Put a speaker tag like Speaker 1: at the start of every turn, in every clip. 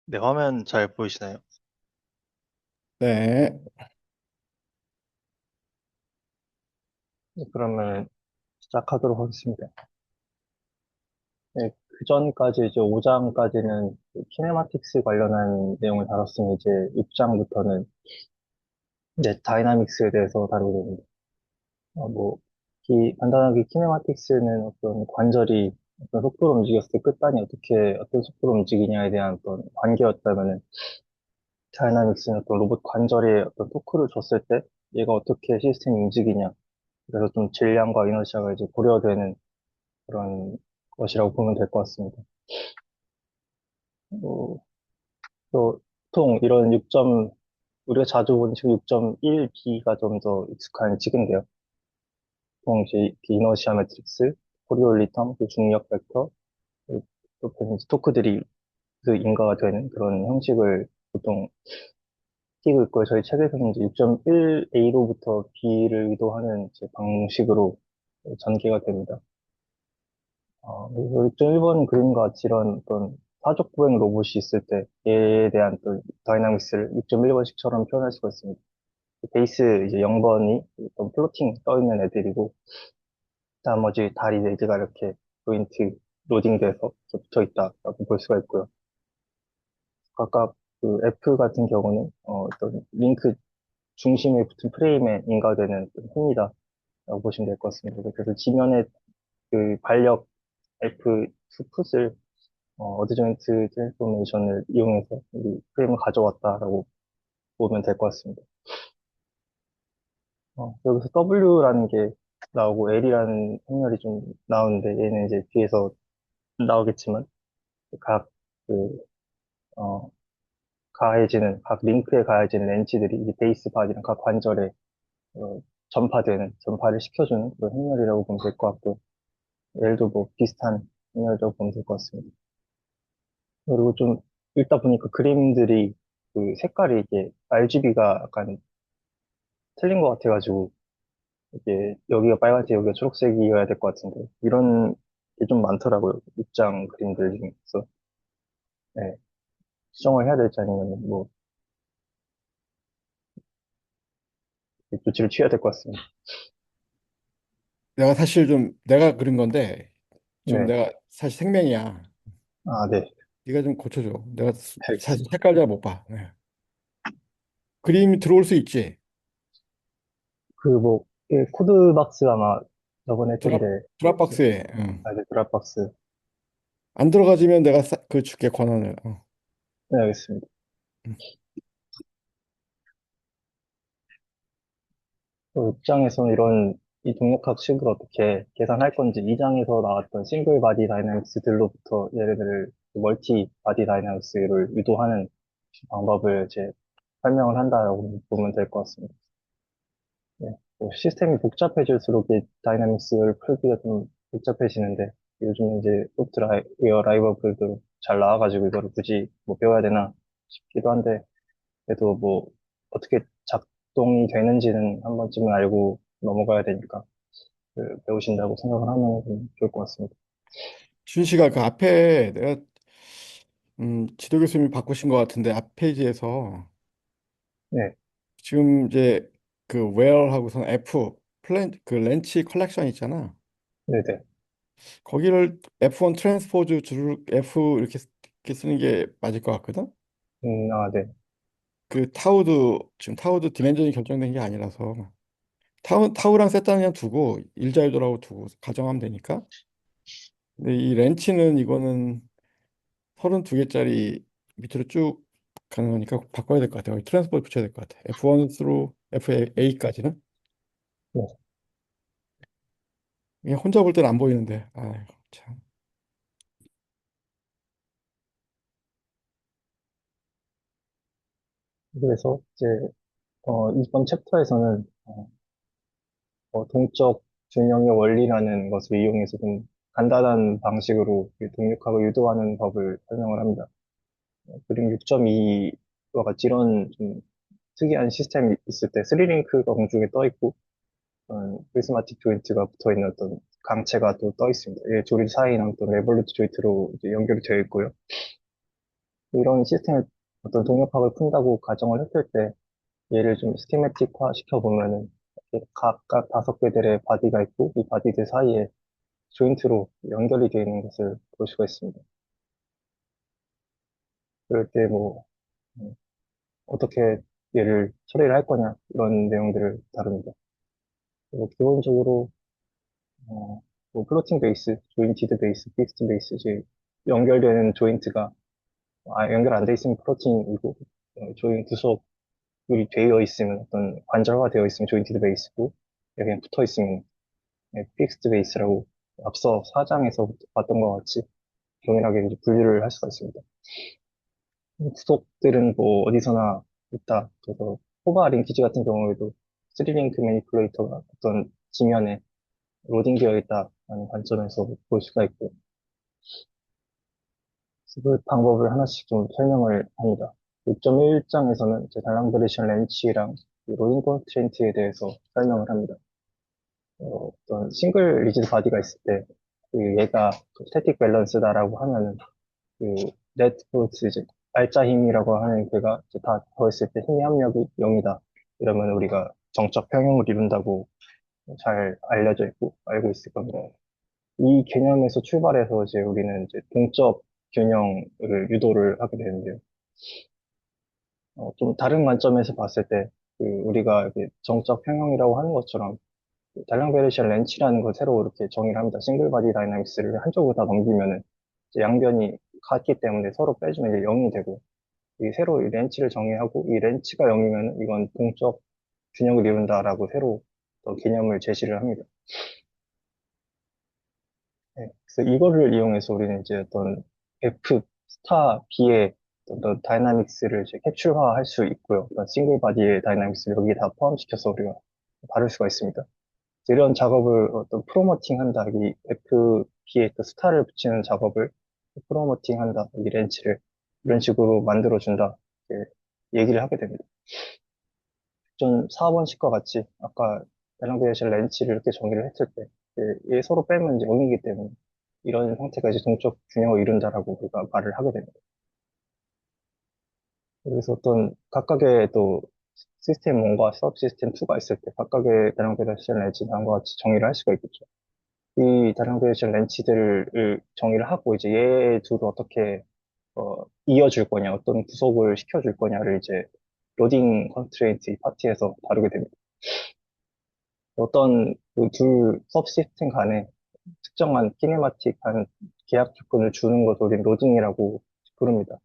Speaker 1: 네, 화면 잘 보이시나요?
Speaker 2: 네.
Speaker 1: 네, 그러면 시작하도록 하겠습니다. 네, 그 전까지 이제 5장까지는 키네마틱스 관련한 내용을 다뤘으면 이제 6장부터는 이제 다이나믹스에 대해서 다루게 됩니다. 간단하게 키네마틱스는 어떤 관절이 어떤 속도로 움직였을 때 끝단이 어떤 속도로 움직이냐에 대한 어떤 관계였다면은 다이나믹스는 어떤 로봇 관절에 어떤 토크를 줬을 때 얘가 어떻게 시스템이 움직이냐. 그래서 좀 질량과 이너시아가 이제 고려되는 그런 것이라고 보면 될 것 같습니다. 뭐, 또, 보통 이런 우리가 자주 보는 지금 6.1b가 좀 더 익숙한 칙인데요. 보통 이제 이너시아 매트릭스, 코리올리텀, 그 중력 벡터, 또 이제 토크들이 그 인가가 되는 그런 형식을 보통 띄고 있고요. 저희 책에서는 이제 6.1a로부터 b를 의도하는 이제 방식으로 전개가 됩니다. 그래서 6.1번 그림과 같이 이런 어떤 사족 보행 로봇이 있을 때 얘에 대한 또 다이나믹스를 6.1번식처럼 표현할 수가 있습니다. 베이스 이제 0번이 어떤 플로팅 떠 있는 애들이고 나머지 다리 네 개가 이렇게 조인트 로딩돼서 이렇게 붙어 있다라고 볼 수가 있고요. 각각 그 F 같은 경우는 어떤 링크 중심에 붙은 프레임에 인가되는 힘이다라고 보시면 될 것 같습니다. 그래서 지면에 그 반력 F 풋을 어드조인트 트랜스포메이션을 이용해서 이 프레임을 가져왔다라고 보면 될 것 같습니다. 여기서 W라는 게 나오고 L이라는 행렬이 좀 나오는데 얘는 이제 뒤에서 나오겠지만 각 그, 어, 각 링크에 가해지는 렌치들이 이제 베이스 바디랑 각 관절에 전파를 시켜주는 그런 행렬이라고 보면 될 것 같고 L도 뭐 비슷한 행렬이라고 보면 될 것 같습니다. 그리고 좀 읽다 보니까 그림들이 그 색깔이 이게 RGB가 약간 틀린 것 같아가지고 이게 여기가 빨간색 여기가 초록색이어야 될 것 같은데 이런 게 좀 많더라고요. 입장 그림들 중에서 네, 수정을 해야 될지 아니면 뭐 조치를 취해야 될 것 같습니다.
Speaker 2: 내가 사실 내가 그린 건데, 좀
Speaker 1: 네,
Speaker 2: 내가 사실 생명이야.
Speaker 1: 아, 네,
Speaker 2: 네가 좀 고쳐줘. 내가 사실
Speaker 1: 알겠습니다.
Speaker 2: 색깔 잘 못 봐. 네. 그림이 들어올 수 있지.
Speaker 1: 코드박스 아마 저번에 했던데
Speaker 2: 드랍박스에. 응.
Speaker 1: 네, 드랍박스
Speaker 2: 안 들어가지면 내가 그 줄게 권한을.
Speaker 1: 네, 알겠습니다.
Speaker 2: 응.
Speaker 1: 또 6장에서는 이 동력학식을 어떻게 계산할 건지 2장에서 나왔던 싱글 바디 다이나믹스들로부터 얘네들을 멀티 바디 다이나믹스를 유도하는 방법을 이제 설명을 한다라고 보면 될 것 같습니다. 네. 시스템이 복잡해질수록 이 다이나믹스를 풀기가 좀 복잡해지는데 요즘 이제 소프트웨어 라이브러리도 잘 나와가지고 이거를 굳이 뭐 배워야 되나 싶기도 한데 그래도 뭐 어떻게 작동이 되는지는 한 번쯤은 알고 넘어가야 되니까 배우신다고 생각을 하면 좀 좋을 것 같습니다.
Speaker 2: 준 씨가 그 앞에 내가 지도 교수님이 바꾸신 것 같은데 앞 페이지에서
Speaker 1: 네,
Speaker 2: 지금 이제 그 where하고선 F 그 렌치 컬렉션 있잖아.
Speaker 1: 네네.
Speaker 2: 거기를 F1 트랜스포즈 줄 F 이렇게 쓰는 게 맞을 것 같거든.
Speaker 1: 아, 네.
Speaker 2: 그 지금 타우도 디멘전이 결정된 게 아니라서 타우랑 세타는 그냥 두고 일자유도라고 두고 가정하면 되니까. 근데 이 렌치는 이거는 32개짜리 밑으로 쭉 가는 거니까 바꿔야 될 것 같아요. 트랜스포즈 붙여야 될 것 같아. F1 through FA까지는.
Speaker 1: 네.
Speaker 2: 이게 혼자 볼 때는 안 보이는데. 아이고 참.
Speaker 1: 그래서 이제 이번 챕터에서는 동적 균형의 원리라는 것을 이용해서 좀 간단한 방식으로 이 동력학을 유도하는 법을 설명을 합니다. 그림 6.2와 같이 이런 좀 특이한 시스템이 있을 때 스리링크가 공중에 떠 있고 프리스마틱 조인트가 붙어 있는 어떤 강체가 또 떠 있습니다. 이 조립 사이는 어떤 레볼루트 조인트로 이제 연결이 되어 있고요. 이런 시스템을 어떤 동력학을 푼다고 가정을 했을 때 얘를 좀 스키매틱화 시켜보면은 이렇게 각각 다섯 개들의 바디가 있고 이 바디들 사이에 조인트로 연결이 되어 있는 것을 볼 수가 있습니다. 그럴 때 뭐, 어떻게 얘를 처리를 할 거냐, 이런 내용들을 다룹니다. 그리고 기본적으로, 뭐 플로팅 베이스, 조인티드 베이스, 픽스드 베이스, 이제 연결되는 조인트가, 연결 안 돼 있으면 플로팅이고, 조인 구속이 되어 있으면 어떤 관절화 되어 있으면 조인티드 베이스고, 그냥 붙어 있으면 픽스드 베이스라고 앞서 4장에서 봤던 것 같이 동일하게 이제 분류를 할 수가 있습니다. 구속들은 뭐 어디서나 있다. 그래서 호바 링키지 같은 경우에도 3링크 매니플레이터가 어떤 지면에 로딩되어 있다는 관점에서 볼 수가 있고, 그 방법을 하나씩 좀 설명을 합니다. 6.1장에서는 이제 달랑 베리션 렌치랑 로딩 컨스트레인트에 대해서 설명을 합니다. 어떤 싱글 리지드 바디가 있을 때, 얘가 스태틱 밸런스다라고 하면은, 그, 넷포스 이제, 알짜 힘이라고 하는 걔가 이제 다 더했을 때 힘의 합력이 0이다. 이러면 우리가 정적 평형을 이룬다고 잘 알려져 있고, 알고 있을 겁니다. 이 개념에서 출발해서 이제 우리는 이제 동적 균형을 유도를 하게 되는데요. 좀 다른 관점에서 봤을 때, 우리가 이렇게 정적 평형이라고 하는 것처럼, 달랑 베르시아 렌치라는 걸 새로 이렇게 정의를 합니다. 싱글 바디 다이나믹스를 한쪽으로 다 넘기면은, 이제 양변이 같기 때문에 서로 빼주면 이제 0이 되고, 이 새로 이 렌치를 정의하고, 이 렌치가 0이면 이건 동적 균형을 이룬다라고 새로 또 개념을 제시를 합니다. 네, 그래서 이거를 이용해서 우리는 이제 어떤 F 스타 B의 어떤 다이나믹스를 이제 캡슐화할 수 있고요. 어떤 싱글 바디의 다이나믹스를 여기에 다 포함시켜서 우리가 다룰 수가 있습니다. 이런 작업을 어떤 프로모팅 한다. 이 FB에 그 스타를 붙이는 작업을 프로모팅 한다. 이 렌치를 이런 식으로 만들어준다. 이렇게 얘기를 하게 됩니다. 전 4번씩과 같이 아까 밸런게이션 렌치를 이렇게 정의를 했을 때, 얘 서로 빼면 이제 0이기 때문에 이런 상태가 이제 동적 균형을 이룬다라고 우리가 말을 하게 됩니다. 그래서 어떤 각각의 또 시스템 1과 서브 시스템 2가 있을 때 각각의 밸런게이션 렌치 다음과 같이 정의를 할 수가 있겠죠. 이 밸런게이션 렌치들을 정의를 하고 이제 얘 둘을 어떻게 이어줄 거냐, 어떤 구속을 시켜줄 거냐를 이제 로딩 컨스트레인트 이 파트에서 다루게 됩니다. 어떤 그 둘 서브시스템 간에 특정한 키네마틱한 계약 조건을 주는 것을 우리는 로딩이라고 부릅니다.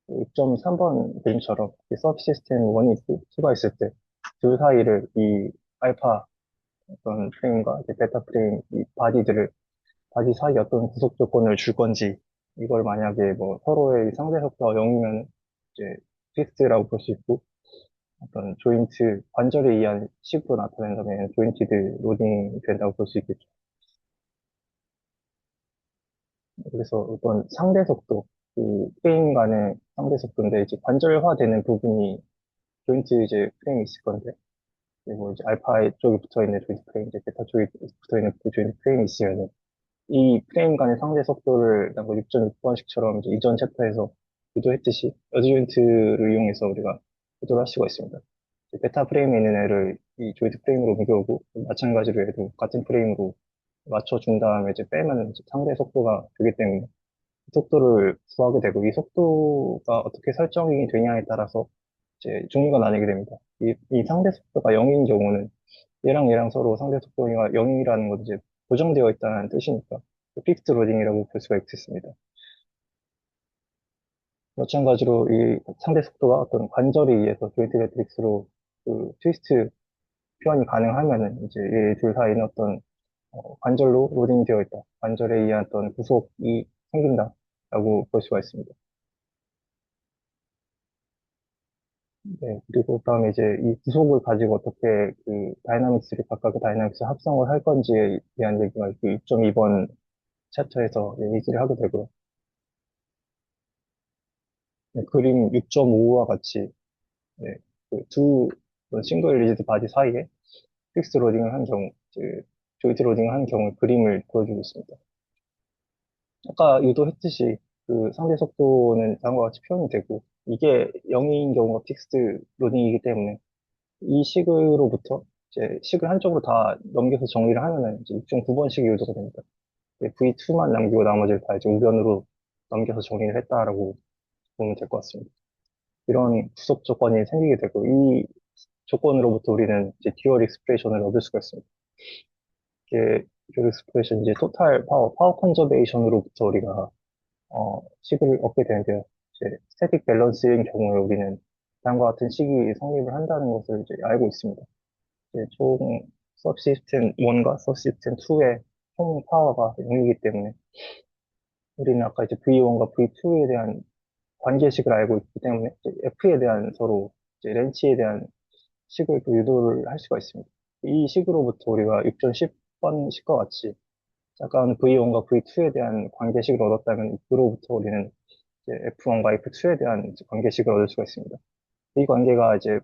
Speaker 1: 6.3번 그림처럼 서브시스템 1이 있고 2가 있을 때 둘 사이를 이 알파 어떤 프레임과 이제 베타 프레임 이 바디 사이 어떤 구속 조건을 줄 건지 이걸 만약에 뭐 서로의 상대 속도가 0이면 이제 픽스라고 볼 수 있고 어떤 조인트, 관절에 의한 식으로 나타낸다면 조인티드 로딩이 된다고 볼 수 있겠죠. 그래서 어떤 상대 속도, 프레임 간의 상대 속도인데, 이제 관절화되는 부분이 조인트 이제 프레임이 있을 건데, 그리고 이제 알파 쪽에 붙어 있는 조인트 프레임, 이제 베타 쪽에 붙어 있는 그 조인트 프레임이 있으면, 이 프레임 간의 상대 속도를 뭐 6.6번씩처럼 이제 이전 챕터에서 유도했듯이, 여지 조인트를 이용해서 우리가 유도를 할 수가 있습니다. 베타 프레임에 있는 애를 이 조이드 프레임으로 옮겨오고 마찬가지로 얘도 같은 프레임으로 맞춰준 다음에 이제 빼면 이제 상대 속도가 되기 때문에 이 속도를 구하게 되고 이 속도가 어떻게 설정이 되냐에 따라서 이제 종류가 나뉘게 됩니다. 이 상대 속도가 0인 경우는 얘랑 서로 상대 속도가 0이라는 것도 이제 고정되어 있다는 뜻이니까 픽스드 로딩이라고 볼 수가 있겠습니다. 마찬가지로 이 상대 속도가 어떤 관절에 의해서 조인트 매트릭스로 그 트위스트 표현이 가능하면은 이제 이 둘 사이는 어떤 관절로 로딩되어 있다. 관절에 의한 어떤 구속이 생긴다라고 볼 수가 있습니다. 네, 그리고 그다음에 이제 이 구속을 가지고 어떻게 그 다이나믹스를 각각의 다이나믹스 합성을 할 건지에 대한 얘기가 그 6.2번 챕터에서 얘기를 하게 되고요. 네, 그림 6.5와 같이 네, 그두 싱글 리지드 바디 사이에 픽스 로딩을 한 경우, 조이드 로딩을 한 경우 그림을 보여주고 있습니다. 아까 유도했듯이 그 상대 속도는 다음과 같이 표현이 되고, 이게 0인 경우가 픽스드 로딩이기 때문에, 이 식으로부터 이제 식을 한쪽으로 다 넘겨서 정리를 하면은 이제 6.9번식이 유도가 됩니다. V2만 남기고 나머지를 다 이제 우변으로 넘겨서 정리를 했다라고 보면 될 것 같습니다. 이런 구속 조건이 생기게 되고, 이 조건으로부터 우리는 이제 듀얼 익스프레션을 얻을 수가 있습니다. 이게 듀얼 익스프레션 이제 토탈 파워 컨저베이션으로부터 우리가 식을 얻게 되는데요. 이제 스태틱 밸런스인 경우에 우리는 다음과 같은 식이 성립을 한다는 것을 이제 알고 있습니다. 이제 총 서브시스템 1과 서브시스템 2의 총 파워가 0이기 때문에 우리는 아까 이제 V1과 V2에 대한 관계식을 알고 있기 때문에 이제 F에 대한 서로 이제 렌치에 대한 식을 또 유도를 할 수가 있습니다. 이 식으로부터 우리가 6.10번 식과 같이 약간 V1과 V2에 대한 관계식을 얻었다면 그로부터 우리는 이제 F1과 F2에 대한 이제 관계식을 얻을 수가 있습니다. 이 관계가 이제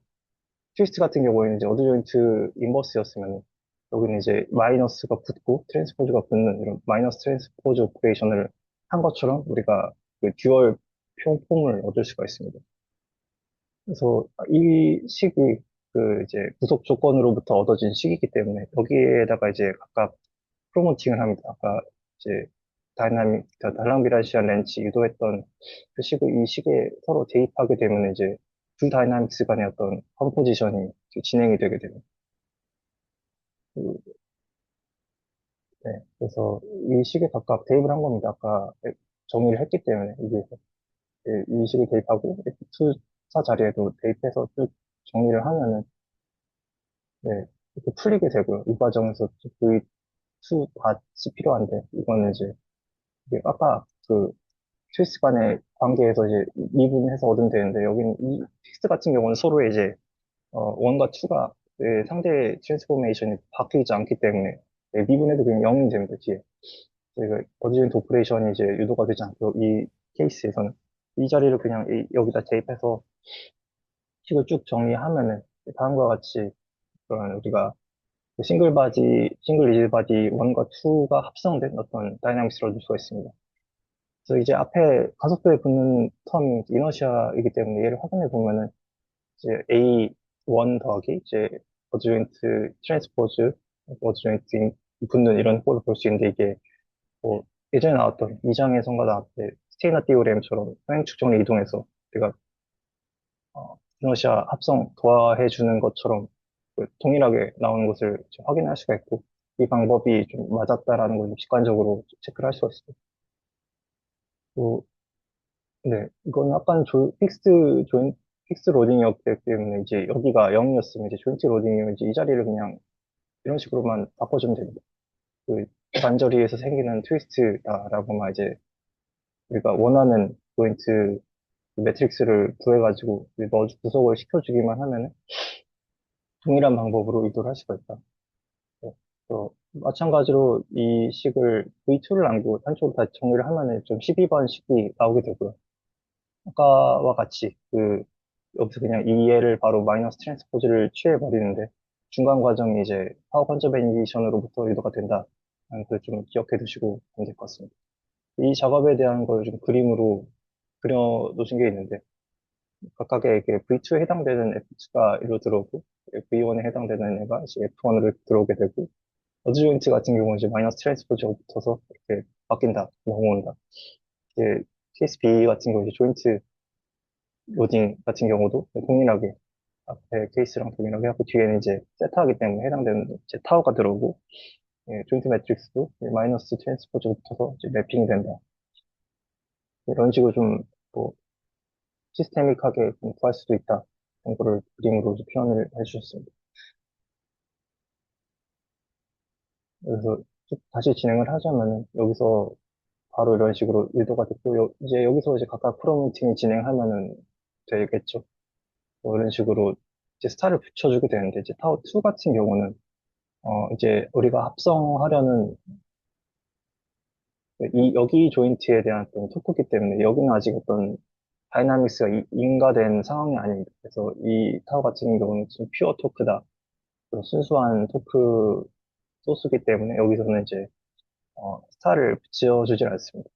Speaker 1: 트위스트 같은 경우에는 이제 어드조인트 인버스였으면 여기는 이제 마이너스가 붙고 트랜스포즈가 붙는 이런 마이너스 트랜스포즈 오퍼레이션을 한 것처럼 우리가 그 듀얼 폼을 얻을 수가 있습니다. 그래서 이 식이 그 이제 구속 조건으로부터 얻어진 식이기 때문에 여기에다가 이제 각각 프로모팅을 합니다. 아까 이제 달랑비라시안 렌치 유도했던 그 식을 이 식에 서로 대입하게 되면 이제 두 다이나믹스 간의 어떤 컴포지션이 진행이 되게 됩니다. 그, 네, 그래서 이 식에 각각 대입을 한 겁니다. 아까 정의를 했기 때문에 여기에서 이 식을 대입하고 F2차 자리에도 대입해서 쭉 정리를 하면은 네, 이렇게 풀리게 되고요. 이 과정에서 V2 밭이 필요한데 이거는 이제 이게 아까 그 트위스 간의 관계에서 이제 미분해서 얻으면 되는데 여기는 이 텍스트 같은 경우는 서로의 이제 1과 2가 상대 트랜스포메이션이 바뀌지 않기 때문에 미분해도 그냥 0이 됩니다, 뒤에. 저희가 어디든 오퍼레이션이 이제 유도가 되지 않고 이 케이스에서는 이 자리를 그냥 여기다 대입해서 식을 쭉 정리하면은 다음과 같이 그런 우리가 싱글 리즈 바디 1과 2가 합성된 어떤 다이나믹스를 얻을 수가 있습니다. 그래서 이제 앞에 가속도에 붙는 텀이 이너시아이기 때문에 얘를 확인해 보면은 이제 A1 더하기 이제 어드조인트 트랜스포즈 어드조인트 붙는 이런 꼴을 볼 수 있는데 이게 뭐 예전에 나왔던 이장혜선과 나왔던 스테이너 띠오렘처럼 평행 측정을 이동해서 우리가 이너시아 합성 도와해 주는 것처럼 그 동일하게 나오는 것을 좀 확인할 수가 있고 이 방법이 좀 맞았다라는 걸 직관적으로 체크를 할 수가 있습니다. 또 네, 이건 약간 픽스 로딩이었기 때문에 이제 여기가 0이었으면 이제 조인트 로딩이면 이제 이 자리를 그냥 이런 식으로만 바꿔주면 됩니다. 그 관절이에서 생기는 트위스트다라고만 이제 우리가 원하는 조인트 매트릭스를 구해가지고 구속을 시켜주기만 하면 동일한 방법으로 의도를 할 수가 있다. 네. 마찬가지로 이 식을 V2를 남기고 한쪽으로 다 정리를 하면은 좀 12번 식이 나오게 되고요. 아까와 같이 여기서 그냥 이 얘를 바로 마이너스 트랜스포즈를 취해버리는데 중간 과정이 이제 파워 컨저베이션으로부터 유도가 된다. 그걸 좀 기억해 두시고 하면 될 것 같습니다. 이 작업에 대한 걸 좀 그림으로 그려 놓으신 게 있는데 각각의 이게 V2에 해당되는 F2가 일로 들어오고 V1에 해당되는 애가 이제 F1으로 들어오게 되고 어드 조인트 같은 경우는 이제 마이너스 트랜스포즈가 붙어서 이렇게 바뀐다, 넘어온다. 이제 TSP 같은 경우 이제 조인트 로딩 같은 경우도 동일하게 앞에 케이스랑 동일하게 하고 뒤에는 이제 세타하기 때문에 해당되는 이제 타워가 들어오고 조인트 매트릭스도 마이너스 트랜스포즈가 붙어서 이제 매핑이 된다. 이런 식으로 좀 뭐 시스테믹하게 좀 구할 수도 있다. 그런 거를 그림으로 이제 표현을 해주셨습니다. 그래서 쭉 다시 진행을 하자면은 여기서 바로 이런 식으로 유도가 됐고 이제 여기서 이제 각각 프로모팅이 진행하면은 되겠죠. 뭐 이런 식으로 이제 스타를 붙여주게 되는데 이제 타워 2 같은 경우는 이제 우리가 합성하려는 여기 조인트에 대한 어떤 토크기 때문에 여기는 아직 어떤 다이나믹스가 인가된 상황이 아닙니다. 그래서 이 타워 같은 경우는 지금 퓨어 토크다. 그런 순수한 토크 소스기 때문에 여기서는 이제 스타를 붙여주질 않습니다.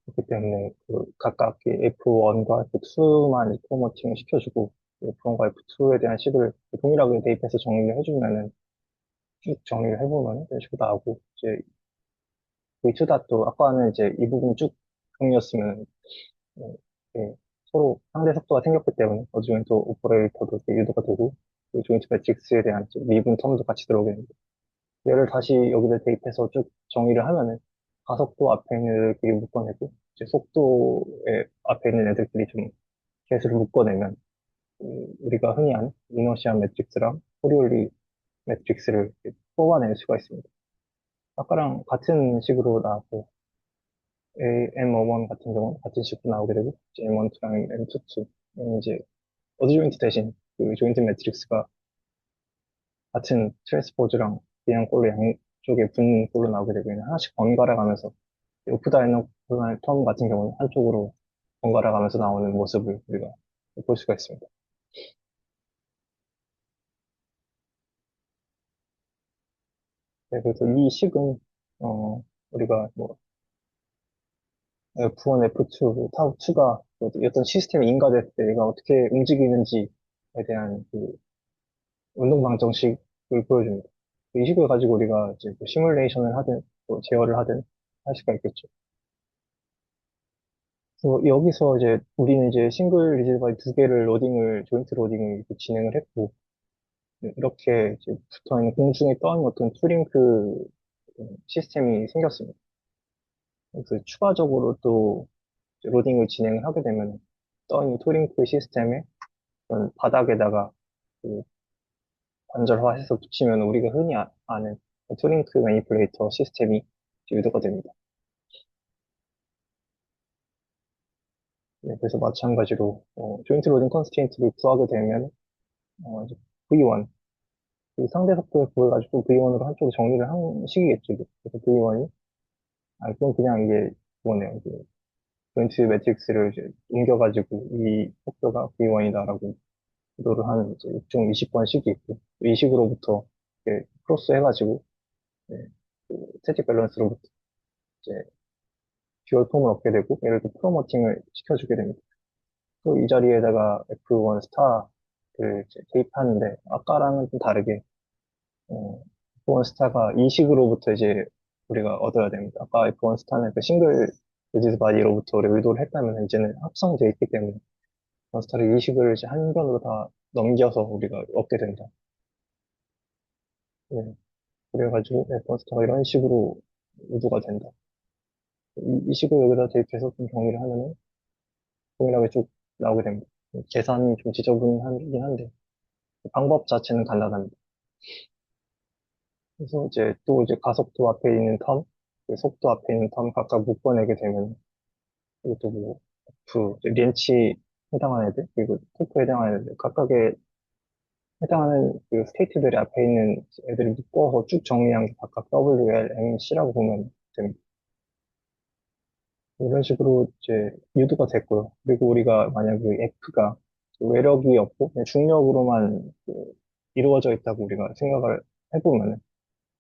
Speaker 1: 그렇기 때문에 그 각각 F1과 F2만 포머팅을 시켜주고 F1과 F2에 대한 식을 동일하게 대입해서 정리를 해주면은 쭉 정리를 해보면 이런 식으로 나오고 이제 V2닷도 아까는 이제 이 부분 쭉 정리였으면 예, 서로 상대 속도가 생겼기 때문에 어드조인트 오퍼레이터도 이렇게 유도가 되고 그 조인트 매트릭스에 대한 이제 미분 텀도 같이 들어오겠는데 얘를 다시 여기다 대입해서 쭉 정리를 하면은 가속도 앞에 있는 애들끼리 묶어내고 이제 속도에 앞에 있는 애들끼리 좀 개수를 묶어내면 우리가 흔히 아는 이너시아 매트릭스랑 코리올리 매트릭스를 이렇게 뽑아낼 수가 있습니다. 아까랑 같은 식으로 나왔고 M51 같은 경우는 같은 식으로 나오게 되고 이제 M12랑 M22 이제 어드 조인트 대신 그 조인트 매트릭스가 같은 트랜스포즈랑 그냥 꼴로 양쪽에 붙는 꼴로 나오게 되고 있는 하나씩 번갈아 가면서 오프 다이너멀 텀 같은 경우는 한쪽으로 번갈아 가면서 나오는 모습을 우리가 볼 수가 있습니다. 네, 그래서 이 식은 우리가 뭐 F1, F2, 타워2가 어떤 시스템이 인가됐을 때 얘가 어떻게 움직이는지에 대한 그 운동 방정식을 보여줍니다. 이 식을 가지고 우리가 이제 뭐 시뮬레이션을 하든 또 제어를 하든 할 수가 있겠죠. 그래서 여기서 이제 우리는 이제 싱글 리즈바이 두 개를 로딩을 조인트 로딩을 이렇게 진행을 했고 이렇게 이제 붙어 있는 공중에 떠 있는 어떤 투링크 시스템이 생겼습니다. 그래서 추가적으로 또 이제 로딩을 진행을 하게 되면 떠 있는 투링크 시스템에 어떤 바닥에다가 그 관절화해서 붙이면 우리가 흔히 아는 투링크 매니플레이터 시스템이 유도가 됩니다. 네, 그래서 마찬가지로 조인트 로딩 컨스트레인트를 구하게 되면 이제 V1 그 상대 속도에 구해가지고 V1으로 한쪽에 정리를 한 식이겠죠. 그래서 V1이 그건 그냥 이게 그거네요. 이제 조인트 매트릭스를 이제 옮겨가지고 이 속도가 V1이다라고 유도를 하는 이제 6종 20번 식이 있고 이 식으로부터 이렇게 크로스 해가지고 네, 그 스태틱 밸런스로부터 이제 듀얼 폼을 얻게 되고 얘를 또 프로모팅을 시켜주게 됩니다. 또 이 자리에다가 F1 스타를 이제 대입하는데 아까랑은 좀 다르게 F1 스타가 이 식으로부터 이제 우리가 얻어야 됩니다. 아까 F1 스타는 그 싱글 리지드 바디로부터 우리가 의도를 했다면 이제는 합성되어 있기 때문에 F1 스타를 이 식을 이제 한 변으로 다 넘겨서 우리가 얻게 된다. 네. 그래가지고 F1 스타가 이런 식으로 의도가 된다. 이 식을 여기다 대입해서 좀 정리를 하면은 동일하게 쭉 나오게 됩니다. 계산이 좀 지저분하긴 한데 방법 자체는 간단합니다. 그래서 이제 또 이제 가속도 앞에 있는 텀, 그 속도 앞에 있는 텀 각각 묶어내게 되면 이것도 뭐 이제 렌치 해당하는 애들 그리고 토크에 해당하는 애들 각각의 해당하는 그 스테이트들이 앞에 있는 애들을 묶어서 쭉 정리한 게 각각 WLMC라고 보면 됩니다. 이런 식으로 이제 유도가 됐고요. 그리고 우리가 만약에 F가 외력이 없고 그냥 중력으로만 그 이루어져 있다고 우리가 생각을 해보면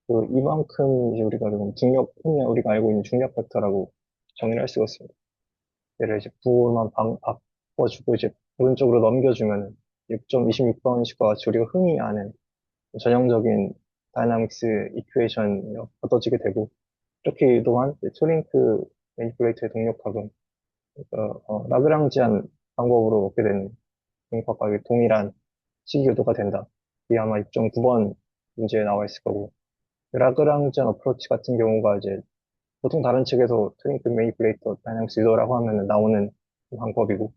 Speaker 1: 그 이만큼 이제 우리가 좀 중력, 흔히 우리가 알고 있는 중력 벡터라고 정의를 할 수가 있습니다. 얘를 이제 부호만 바꿔주고 이제 오른쪽으로 넘겨주면 6.26번씩과 같이 우리가 흔히 아는 전형적인 다이나믹스 이퀘이션이 얻어지게 되고 이렇게 이동한 이제 투링크 매니플레이터의 동력학은 라그랑지안 방법으로 얻게 되는 동력학과 동일한 식이교도가 된다. 이 아마 6.9번 문제에 나와 있을 거고 라그랑지안 어프로치 같은 경우가 이제 보통 다른 책에서 트링크 매니플레이터 다이나믹스 유도라고 하면 나오는 방법이고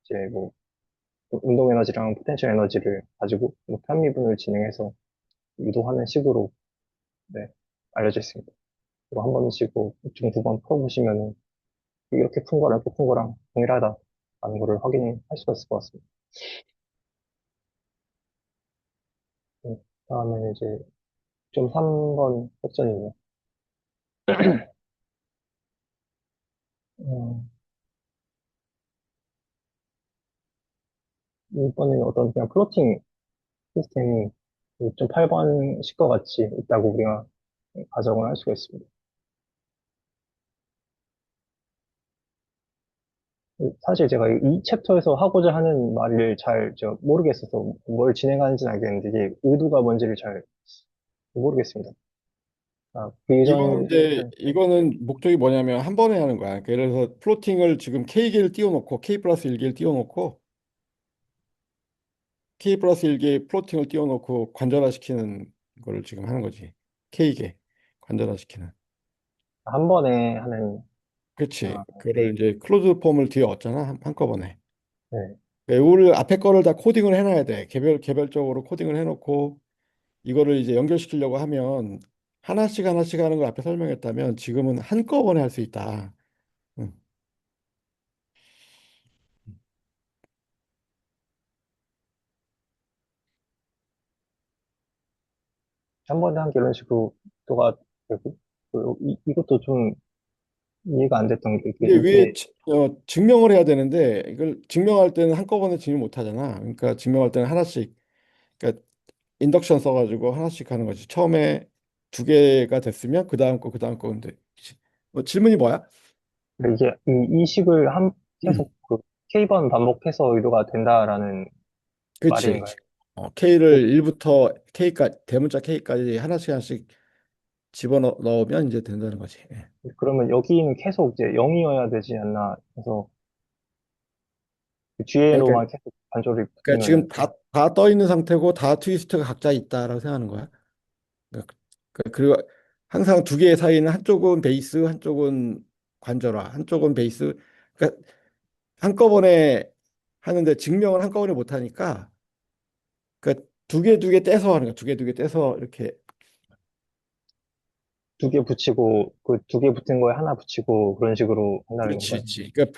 Speaker 1: 이제 뭐 운동 에너지랑 포텐셜 에너지를 가지고 뭐 편미분을 진행해서 유도하는 식으로 네, 알려져 있습니다. 이거 한 번씩 뭐 6.9번 풀어보시면은 이렇게 푼 거랑 이렇게 푼 거랑 동일하다라는 거를 확인할 수가 있을 것 같습니다. 다음에 이제 좀 3번 섹션이네요. 음, 이번에는 어떤 그냥 플로팅 시스템이 6.8번 식과 같이 있다고 우리가 가정을 할 수가 있습니다. 사실 제가 이 챕터에서 하고자 하는 말을 잘 저 모르겠어서 뭘 진행하는지는 알겠는데 이게 의도가 뭔지를 잘 모르겠습니다. 아, 그
Speaker 2: 이거는
Speaker 1: 예전,
Speaker 2: 이제
Speaker 1: 네.
Speaker 2: 이거는 목적이 뭐냐면 한 번에 하는 거야. 그러니까 예를 들어서 플로팅을 지금 K개를 띄워놓고 K 플러스 1개를 띄워놓고 K 플러스 1개의 플로팅을 띄워놓고 관절화시키는 거를 지금 하는 거지. K개 관절화시키는.
Speaker 1: 한 번에 하는,
Speaker 2: 그렇지.
Speaker 1: 아,
Speaker 2: 그거를 이제 클로즈 폼을 뒤에 얻잖아. 한꺼번에.
Speaker 1: 네.
Speaker 2: 우리 앞에 거를 다 코딩을 해놔야 돼. 개별적으로 코딩을 해놓고 이거를 이제 연결시키려고 하면 하나씩 하나씩 하는 걸 앞에 설명했다면 지금은 한꺼번에 할 수 있다. 응.
Speaker 1: 한 번에 한 개 이런 식으로 또가 되고, 이것도 좀 이해가 안 됐던 게,
Speaker 2: 이게 위에
Speaker 1: 이게,
Speaker 2: 증명을 해야 되는데 이걸 증명할 때는 한꺼번에 증명 못 하잖아. 그러니까 증명할 때는 하나씩 그러니까 인덕션 써가지고 하나씩 하는 거지. 처음에 두 개가 됐으면 그 다음 거 그 다음 거 근데 뭐 질문이 뭐야?
Speaker 1: 이게 이 식을
Speaker 2: 음.
Speaker 1: 계속 그 K번 반복해서 의도가 된다라는
Speaker 2: 그렇지.
Speaker 1: 말인가요? 그-
Speaker 2: K를 1부터 K까지 대문자 K까지 하나씩 하나씩 집어넣으면 이제 된다는 거지. 예.
Speaker 1: 그러면 여기는 계속 이제 0이어야 되지 않나 해서 그
Speaker 2: 그러니까,
Speaker 1: 뒤에로만 계속 반절이
Speaker 2: 그러니까
Speaker 1: 붙으면은
Speaker 2: 지금 다 떠 있는 상태고 다 트위스트가 각자 있다라고 생각하는 거야. 그러니까 그리고 항상 두 개의 사이는 한쪽은 베이스, 한쪽은 관절화, 한쪽은 베이스. 그러니까 한꺼번에 하는데 증명을 한꺼번에 못 하니까 그러니까 두 개 떼서 하는 거야. 두 개 떼서 이렇게.
Speaker 1: 두 개 붙이고 그 두 개 붙은 거에 하나 붙이고 그런 식으로 한다는
Speaker 2: 그렇지,
Speaker 1: 건가요?
Speaker 2: 그렇지. 그러니까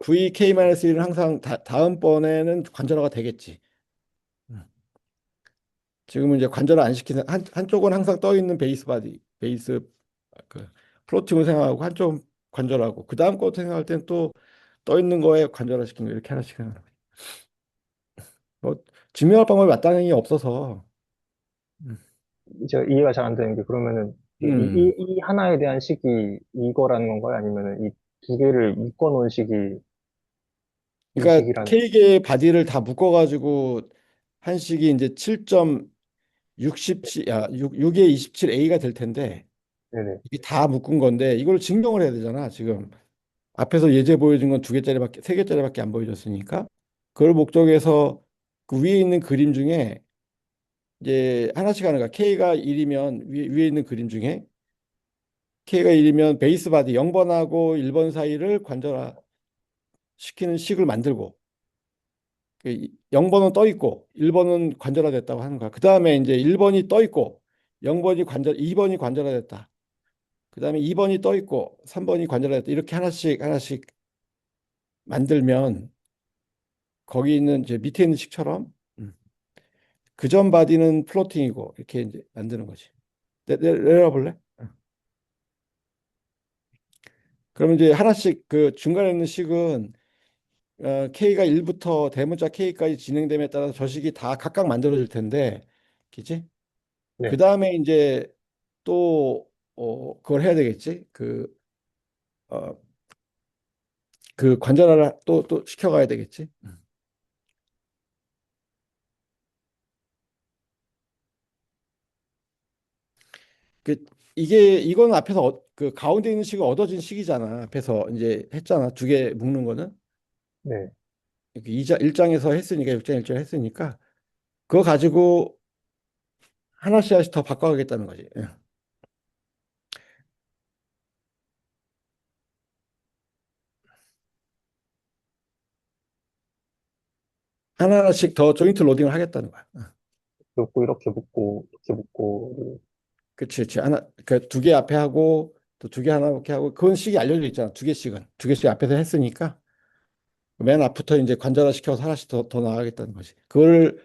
Speaker 2: VK-1은 항상 다음 번에는 관절화가 되겠지. 음. 지금은 이제 관절화 안 시키는 한쪽은 항상 떠 있는 베이스 바디, 베이스 그 플로팅을 생각하고 한쪽은 관절하고 그 다음 거 생각할 땐 또 떠 있는 거에 관절화 시키는 거 이렇게 하나씩 하는 거지. 뭐 증명할 방법이 마땅히 없어서. 음.
Speaker 1: 제가 이해가 잘 안 되는 게 그러면은
Speaker 2: 음.
Speaker 1: 이 하나에 대한 식이 이거라는 건가요? 아니면은 이 두 개를 묶어 놓은 식이 이
Speaker 2: 그러니까
Speaker 1: 식이라는
Speaker 2: K개의 바디를 다 묶어가지고 한식이 이제 7.67, 6에 27A가 될 텐데
Speaker 1: 네네.
Speaker 2: 이게 다 묶은 건데 이걸 증명을 해야 되잖아. 지금 앞에서 예제 보여준 건 두 개짜리밖에 세 개짜리밖에 안 보여줬으니까 그걸 목적에서 그 위에 있는 그림 중에 이제 하나씩 하는 거야. K가 1이면 위에 있는 그림 중에 K가 1이면 베이스 바디 0번하고 1번 사이를 관절화 시키는 식을 만들고 0번은 떠 있고 1번은 관절화됐다고 하는 거야. 그 다음에 이제 1번이 떠 있고 2번이 관절화됐다. 그 다음에 2번이 떠 있고 3번이 관절화됐다. 이렇게 하나씩 하나씩 만들면 거기 있는 이제 밑에 있는 식처럼 그 전 바디는 플로팅이고 이렇게 이제 만드는 거지. 내려와 볼래? 그러면 이제 하나씩 그 중간에 있는 식은 K가 1부터 대문자 K까지 진행됨에 따라서 저 식이 다 각각 만들어질 텐데, 그치? 그
Speaker 1: 네.
Speaker 2: 다음에 이제 또 그걸 해야 되겠지. 어, 그 관절화를 또 시켜가야 되겠지. 그 이건 앞에서 그 가운데 있는 식이 얻어진 식이잖아. 앞에서 이제 했잖아. 두 개 묶는 거는
Speaker 1: 네.
Speaker 2: 이렇게 1장에서 했으니까 6장 1장 했으니까 그거 가지고 하나씩 하나씩 더 바꿔가겠다는 거지. 예. 하나하나씩 더 조인트 로딩을 하겠다는 거야.
Speaker 1: 그리고 이렇게 묶고,
Speaker 2: 그치, 그치. 하나, 그 두 개 앞에 하고, 또 두 개 하나 이렇게 하고, 그건 식이 알려져 있잖아. 두 개씩은. 두 개씩 앞에서 했으니까, 맨 앞부터 이제 관절화 시켜서 하나씩 더 나가겠다는 거지. 그걸,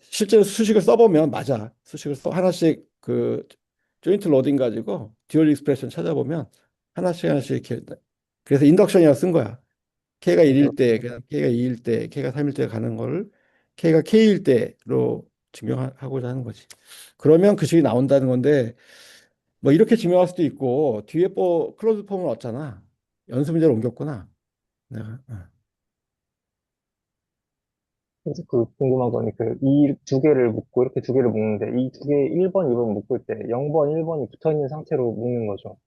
Speaker 2: 실제로 수식을 써보면, 맞아. 하나씩 조인트 로딩 가지고, 듀얼 익스프레션 찾아보면, 하나씩 이렇게, 그래서 인덕션이라고 쓴 거야. K가 1일 때, 그냥 K가 2일 때, K가 3일 때 가는 거를 K가 K일 때로 증명하고자 하는 거지. 그러면 그 식이 나온다는 건데, 뭐 이렇게 증명할 수도 있고 뒤에 클로즈 폼을 얻잖아. 연습 문제로 옮겼구나. 내가
Speaker 1: 그래서 그 궁금한 건 그 이 두 개를 묶고 이렇게 두 개를 묶는데 이 두 개 1번, 2번 묶을 때 0번, 1번이 붙어 있는 상태로 묶는 거죠.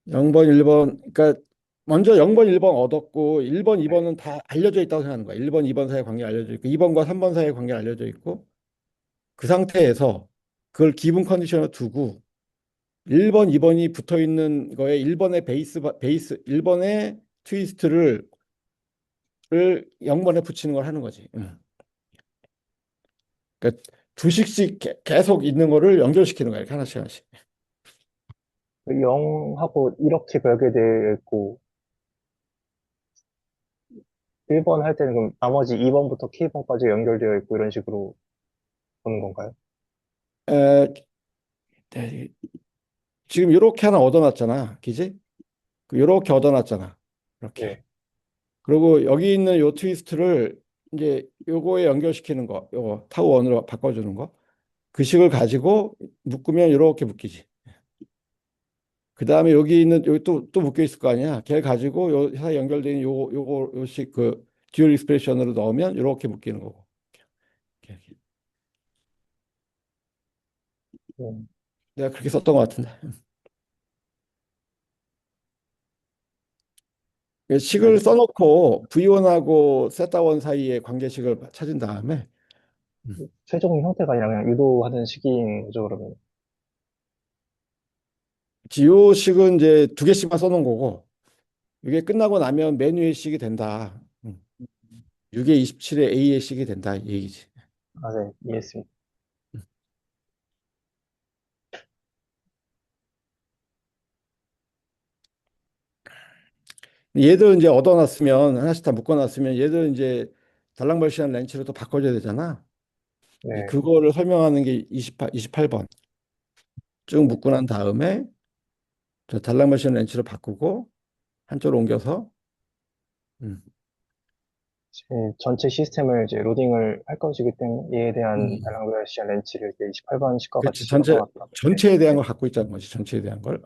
Speaker 2: 0번, 1번, 그러니까 먼저 0번, 1번 얻었고 1번,
Speaker 1: 네.
Speaker 2: 2번은 다 알려져 있다고 생각하는 거야. 1번, 2번 사이의 관계 알려져 있고 2번과 3번 사이의 관계 알려져 있고 그 상태에서 그걸 기본 컨디션을 두고 1번, 2번이 붙어 있는 거에 1번의 베이스 1번의 트위스트를 0번에 붙이는 걸 하는 거지. 그러니까 두 식씩 계속 있는 거를 연결시키는 거야. 이렇게 하나씩 하나씩.
Speaker 1: 0하고 이렇게 별개되어 있고 1번 할 때는 그럼 나머지 2번부터 K번까지 연결되어 있고 이런 식으로 보는 건가요?
Speaker 2: 에, 네, 지금 이렇게 하나 얻어놨잖아. 그지? 이렇게 얻어놨잖아. 이렇게.
Speaker 1: 네.
Speaker 2: 그리고 여기 있는 요 트위스트를 이제 요거에 연결시키는 거, 요거 타우 원으로 바꿔주는 거. 그 식을 가지고 묶으면 이렇게 묶이지. 그 다음에 여기 있는 여기 또 묶여 있을 거 아니야. 걔 가지고 요 사이 연결된 요거 요식 그 듀얼 익스프레션으로 넣으면 이렇게 묶이는 거고. 이렇게.
Speaker 1: 음,
Speaker 2: 내가 그렇게 썼던 것 같은데. 식을
Speaker 1: 알겠습니다.
Speaker 2: 써놓고 V1하고 세타원 사이의 관계식을 찾은 다음에
Speaker 1: 최종 형태가 아니라 그냥 유도하는 식인 거죠, 그러면.
Speaker 2: 지오식은 이제 두 개씩만 써놓은 거고 이게 끝나고 나면 맨 위의 식이 된다. 6에 27에 A의 식이 된다 이 얘기지.
Speaker 1: 아, 네, 이해했습니다.
Speaker 2: 얘들 이제 얻어놨으면 하나씩 다 묶어놨으면 얘들 이제 달랑벌시한 렌치로 또 바꿔줘야 되잖아. 이제
Speaker 1: 네,
Speaker 2: 그거를 설명하는 게 28번 쭉 묶고 난 다음에 저 달랑벌시한 렌치로 바꾸고 한쪽으로 옮겨서 음,
Speaker 1: 전체 시스템을 이제 로딩을 할 것이기 때문에 이에 대한
Speaker 2: 음.
Speaker 1: 달랑그라시안 렌치를 이제 28번 식과
Speaker 2: 그렇지.
Speaker 1: 같이
Speaker 2: 전체
Speaker 1: 얻어놨다. 네.
Speaker 2: 전체에 대한 걸 갖고 있다는 거지. 전체에 대한 걸.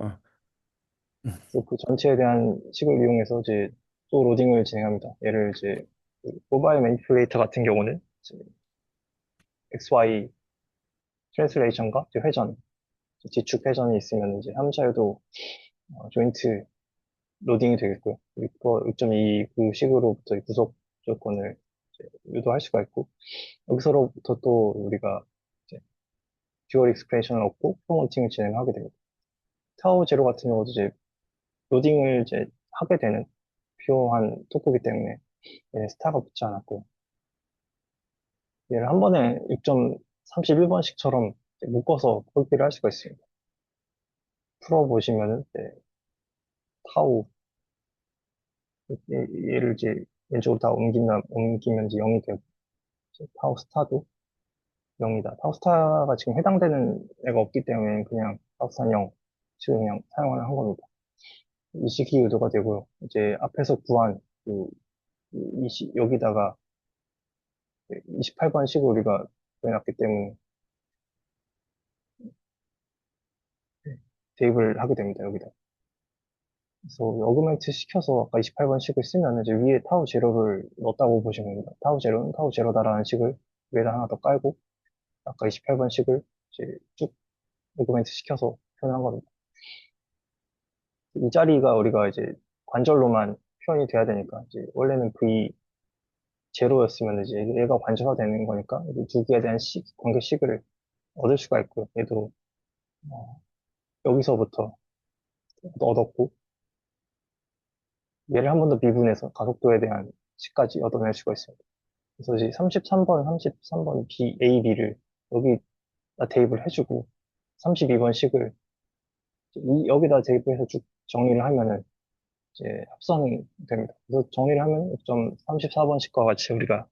Speaker 2: 음.
Speaker 1: 그그 전체에 대한 식을 이용해서 이제 또 로딩을 진행합니다. 얘를 이제 그 모바일 매니플레이터 같은 경우는 이제 XY 트랜슬레이션과 이제 회전, 지축 회전이 있으면 이제 함자에도 조인트 로딩이 되겠고요. 그리고 6.2 그 식으로부터 이 구속 조건을 이제 유도할 수가 있고 여기서로부터 또 우리가 이제 듀얼 익스프레션을 얻고 포먼팅을 진행하게 됩니다. 타워 제로 같은 경우도 이제 로딩을 이제 하게 되는 필요한 토크이기 때문에 얘는 스타가 붙지 않았고 얘를 한 번에 6.31번씩처럼 묶어서 폴기를 할 수가 있습니다. 풀어보시면은 이제 타우 얘를 이제 왼쪽으로 다 옮기면 이제 0이 되고 이제 타우 스타도 0이다. 타우 스타가 지금 해당되는 애가 없기 때문에 그냥 타우 스타 0 지금 그냥 사용을 한 겁니다. 이 식이 유도가 되고요. 이제 앞에서 구한 그, 여기다가 28번 식을 우리가 구해놨기 때문에 대입을 하게 됩니다. 여기다. 그래서 어그멘트 시켜서 아까 28번 식을 쓰면 이제 위에 타우 제로를 넣었다고 보시면 됩니다. 타우 제로는 타우 제로다라는 식을 위에다 하나 더 깔고 아까 28번 식을 이제 쭉 오그멘트 시켜서 표현한 겁니다. 이 자리가 우리가 이제 관절로만 표현이 돼야 되니까 이제 원래는 V 제로였으면 이제 얘가 관절화 되는 거니까 이제 두 개에 대한 관계식을 얻을 수가 있고요. 얘도 어, 여기서부터 얻었고 얘를 한 번 더 미분해서 가속도에 대한 식까지 얻어낼 수가 있습니다. 그래서 이제 33번 B, A, B를 여기다 대입을 해주고 32번 식을 여기다 대입을 해서 쭉 정리를 하면은 이제 합성이 됩니다. 그래서 정리를 하면 6.34번씩과 같이 우리가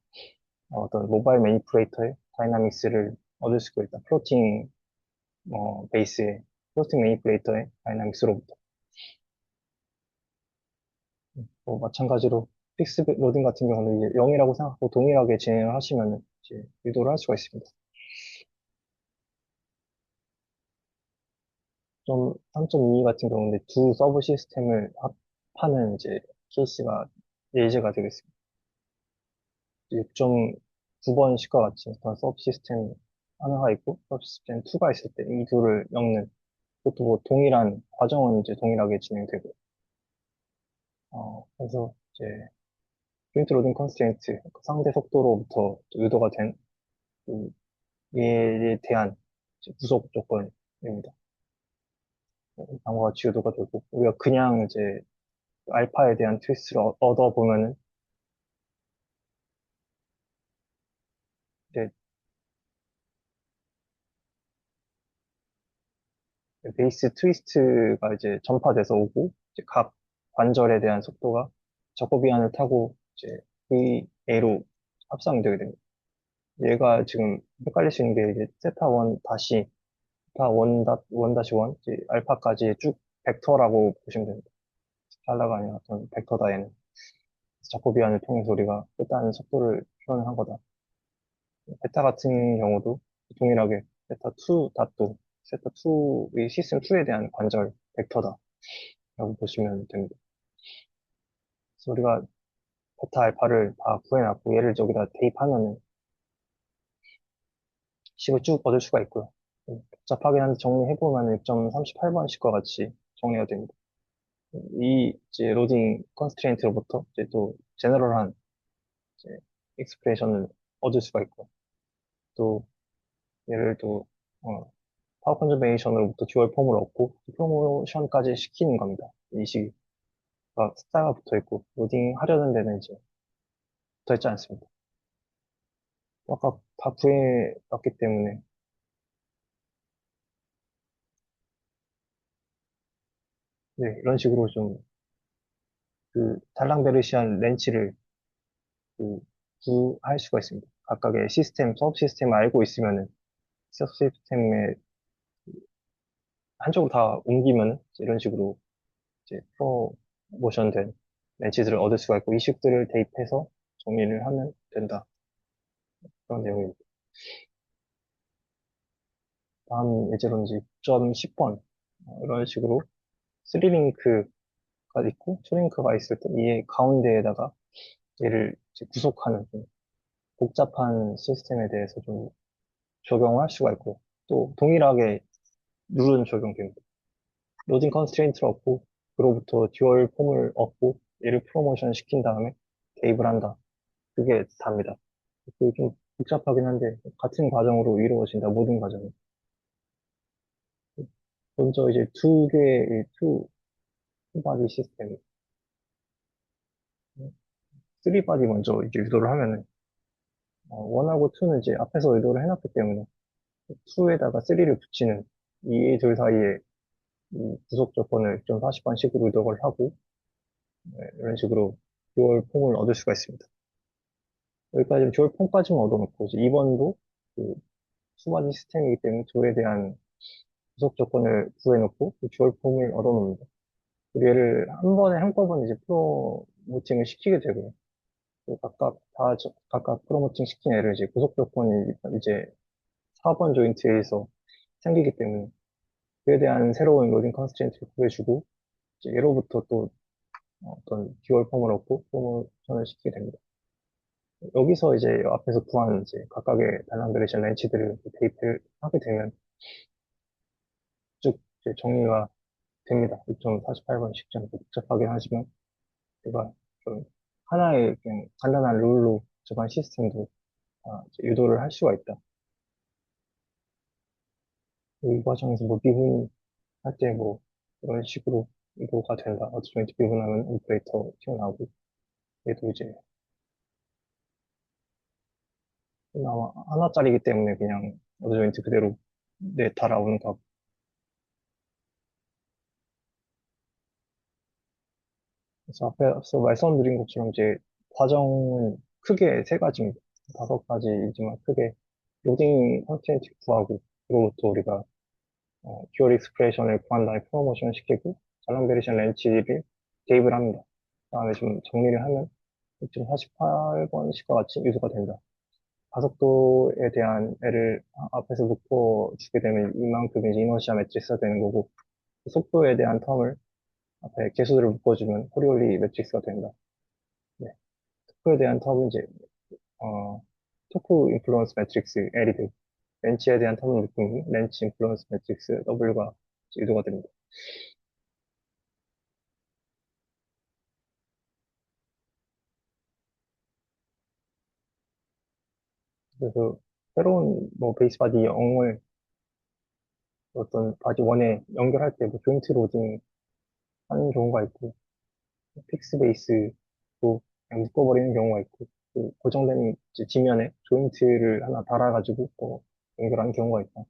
Speaker 1: 어떤 모바일 매니플레이터의 다이나믹스를 얻을 수가 있다. 플로팅 베이스의 플로팅 매니플레이터의 다이나믹스로부터 마찬가지로 픽스 로딩 같은 경우는 이제 0이라고 생각하고 동일하게 진행을 하시면 이제 유도를 할 수가 있습니다. 좀 3.2 같은 경우는 두 서브 시스템을 합하는 이제 케이스가 예제가 되겠습니다. 6.9번씩과 같이 어떤 서브 시스템 하나가 있고 서브 시스템 2가 있을 때 이 둘을 엮는 그것도 뭐 동일한 과정은 이제 동일하게 진행되고 그래서 이제 포인트 로딩 컨스트레인트 상대 속도로부터 유도가 된 그 얘에 대한 이제 부속 조건입니다. 다음과 같이 유도가 되고 우리가 그냥 이제 알파에 대한 트위스를 얻어 보면은 이제 베이스 트위스트가 이제 전파돼서 오고 이제 각 관절에 대한 속도가 저코비안을 타고 이제 VA로 합성이 되게 됩니다. 얘가 지금 헷갈릴 수 있는 게 이제 세타 1 다시 세타 1 다시 1 이제 알파까지 쭉 벡터라고 보시면 됩니다. 스칼라가 아니라 어떤 벡터다 얘는. 자코비안을 통해서 우리가 일단 속도를 표현한 거다. 베타 같은 경우도 동일하게 베타 2 닷도 세타 2의 시스템 2에 대한 관절 벡터다라고 보시면 됩니다. 그래서 우리가 베타 알파를 다 구해놨고 얘를 저기다 대입하면은 식을 쭉 얻을 수가 있고요. 복잡하긴 한데 정리해보면 6.38번씩과 같이 정리가 됩니다. 이 이제 로딩 컨스트레인트로부터 이제 또 제너럴한 이제 익스프레션을 얻을 수가 있고 또 얘를 또 파워 컨저베이션으로부터 듀얼 폼을 얻고 프로모션까지 시키는 겁니다. 이 시기가 숫자가 붙어 있고 로딩 하려는 데는 이제 붙어 있지 않습니다. 아까 다 구해놨기 때문에 네, 이런 식으로 좀 그 달랑베르시안 렌치를 그 구할 수가 있습니다. 각각의 시스템, 서브 시스템을 알고 있으면은 서브 시스템의 한쪽으로 다 옮기면 이런 식으로 이제 프로모션 된 렌치들을 얻을 수가 있고 이식들을 대입해서 정리를 하면 된다. 그런 내용입니다. 다음 예제로는 이제 6.10번 이런 식으로 3링크가 있고 2링크가 있을 때 이 가운데에다가 얘를 이제 구속하는 좀 복잡한 시스템에 대해서 좀 적용할 수가 있고 또 동일하게 룰은 적용됩니다. 로딩 컨스트레인트를 얻고 그로부터 듀얼 폼을 얻고 얘를 프로모션 시킨 다음에 대입을 한다. 그게 답니다. 그게 좀 복잡하긴 한데 같은 과정으로 이루어진다. 모든 과정이. 먼저 이제 두 개의 투바디 시스템, 쓰리 바디 먼저 이제 유도를 하면은 원하고 투는 이제 앞에서 유도를 해놨기 때문에 투에다가 쓰리를 붙이는 이 둘 사이에 이 구속 조건을 좀 40번식으로 유도를 하고 이런 식으로 듀얼 폼을 얻을 수가 있습니다. 여기까지 듀얼 폼까지만 얻어놓고 이제 2번도 그 수바디 시스템이기 때문에 둘에 대한 구속 조건을 구해놓고 그 듀얼 폼을 얻어놓습니다. 그리고 얘를 한 번에 한꺼번에 이제 프로모팅을 시키게 되고요. 그 각각 프로모팅 시킨 애를 이제 구속 조건이 이제 4번 조인트에서 생기기 때문에 그에 대한 새로운 로딩 컨스트레인트를 구해주고 이제 얘로부터 또 어떤 듀얼 폼을 얻고 프로모션을 시키게 됩니다. 여기서 이제 앞에서 구한 이제 각각의 달랑베르션 렌치들을 대입을 하게 되면 쭉 이제 정리가 됩니다. 6.48번 식점 복잡하긴 하지만 제가 좀 하나의 그냥 간단한 룰로 저반 시스템도 이제 유도를 할 수가 있다. 이 과정에서 뭐 미분할 때 뭐 이런 식으로 유도가 된다. 어드 조인트 미분하면 오퍼레이터 튀어나오고 얘도 이제 아마 하나짜리이기 때문에 그냥 어드 조인트 그대로 달아오는 거. 그래서 앞에서 말씀드린 것처럼 이제 과정은 크게 세 가지입니다. 다섯 가지이지만 크게 로딩 컨텐츠 구하고 그로부터 우리가 듀얼 익스프레션을 구한 다음에 프로모션 시키고 잘랑베리션 렌치를 대입을 합니다. 그다음에 좀 정리를 하면 6.48번씩과 같이 유도가 된다. 가속도에 대한 애를 앞에서 묶어 주게 되면 이만큼 이제 이너시아 매트리스가 되는 거고 속도에 대한 텀을 앞에 개수들을 묶어주면 코리올리 매트릭스가 된다. 네. 토크에 대한 텀은 이제, 어, 토크 인플루언스 매트릭스 L이 렌치에 대한 텀을 묶으니 렌치 인플루언스 매트릭스 W가 유도가 됩니다. 그래서 새로운 뭐 베이스 바디 0을 어떤 바디 1에 연결할 때 뭐 조인트 로딩 하는 경우가 있고, 픽스 베이스도 그냥 묶어버리는 경우가 있고, 또 고정된 이제 지면에 조인트를 하나 달아가지고 또 연결하는 경우가 있다.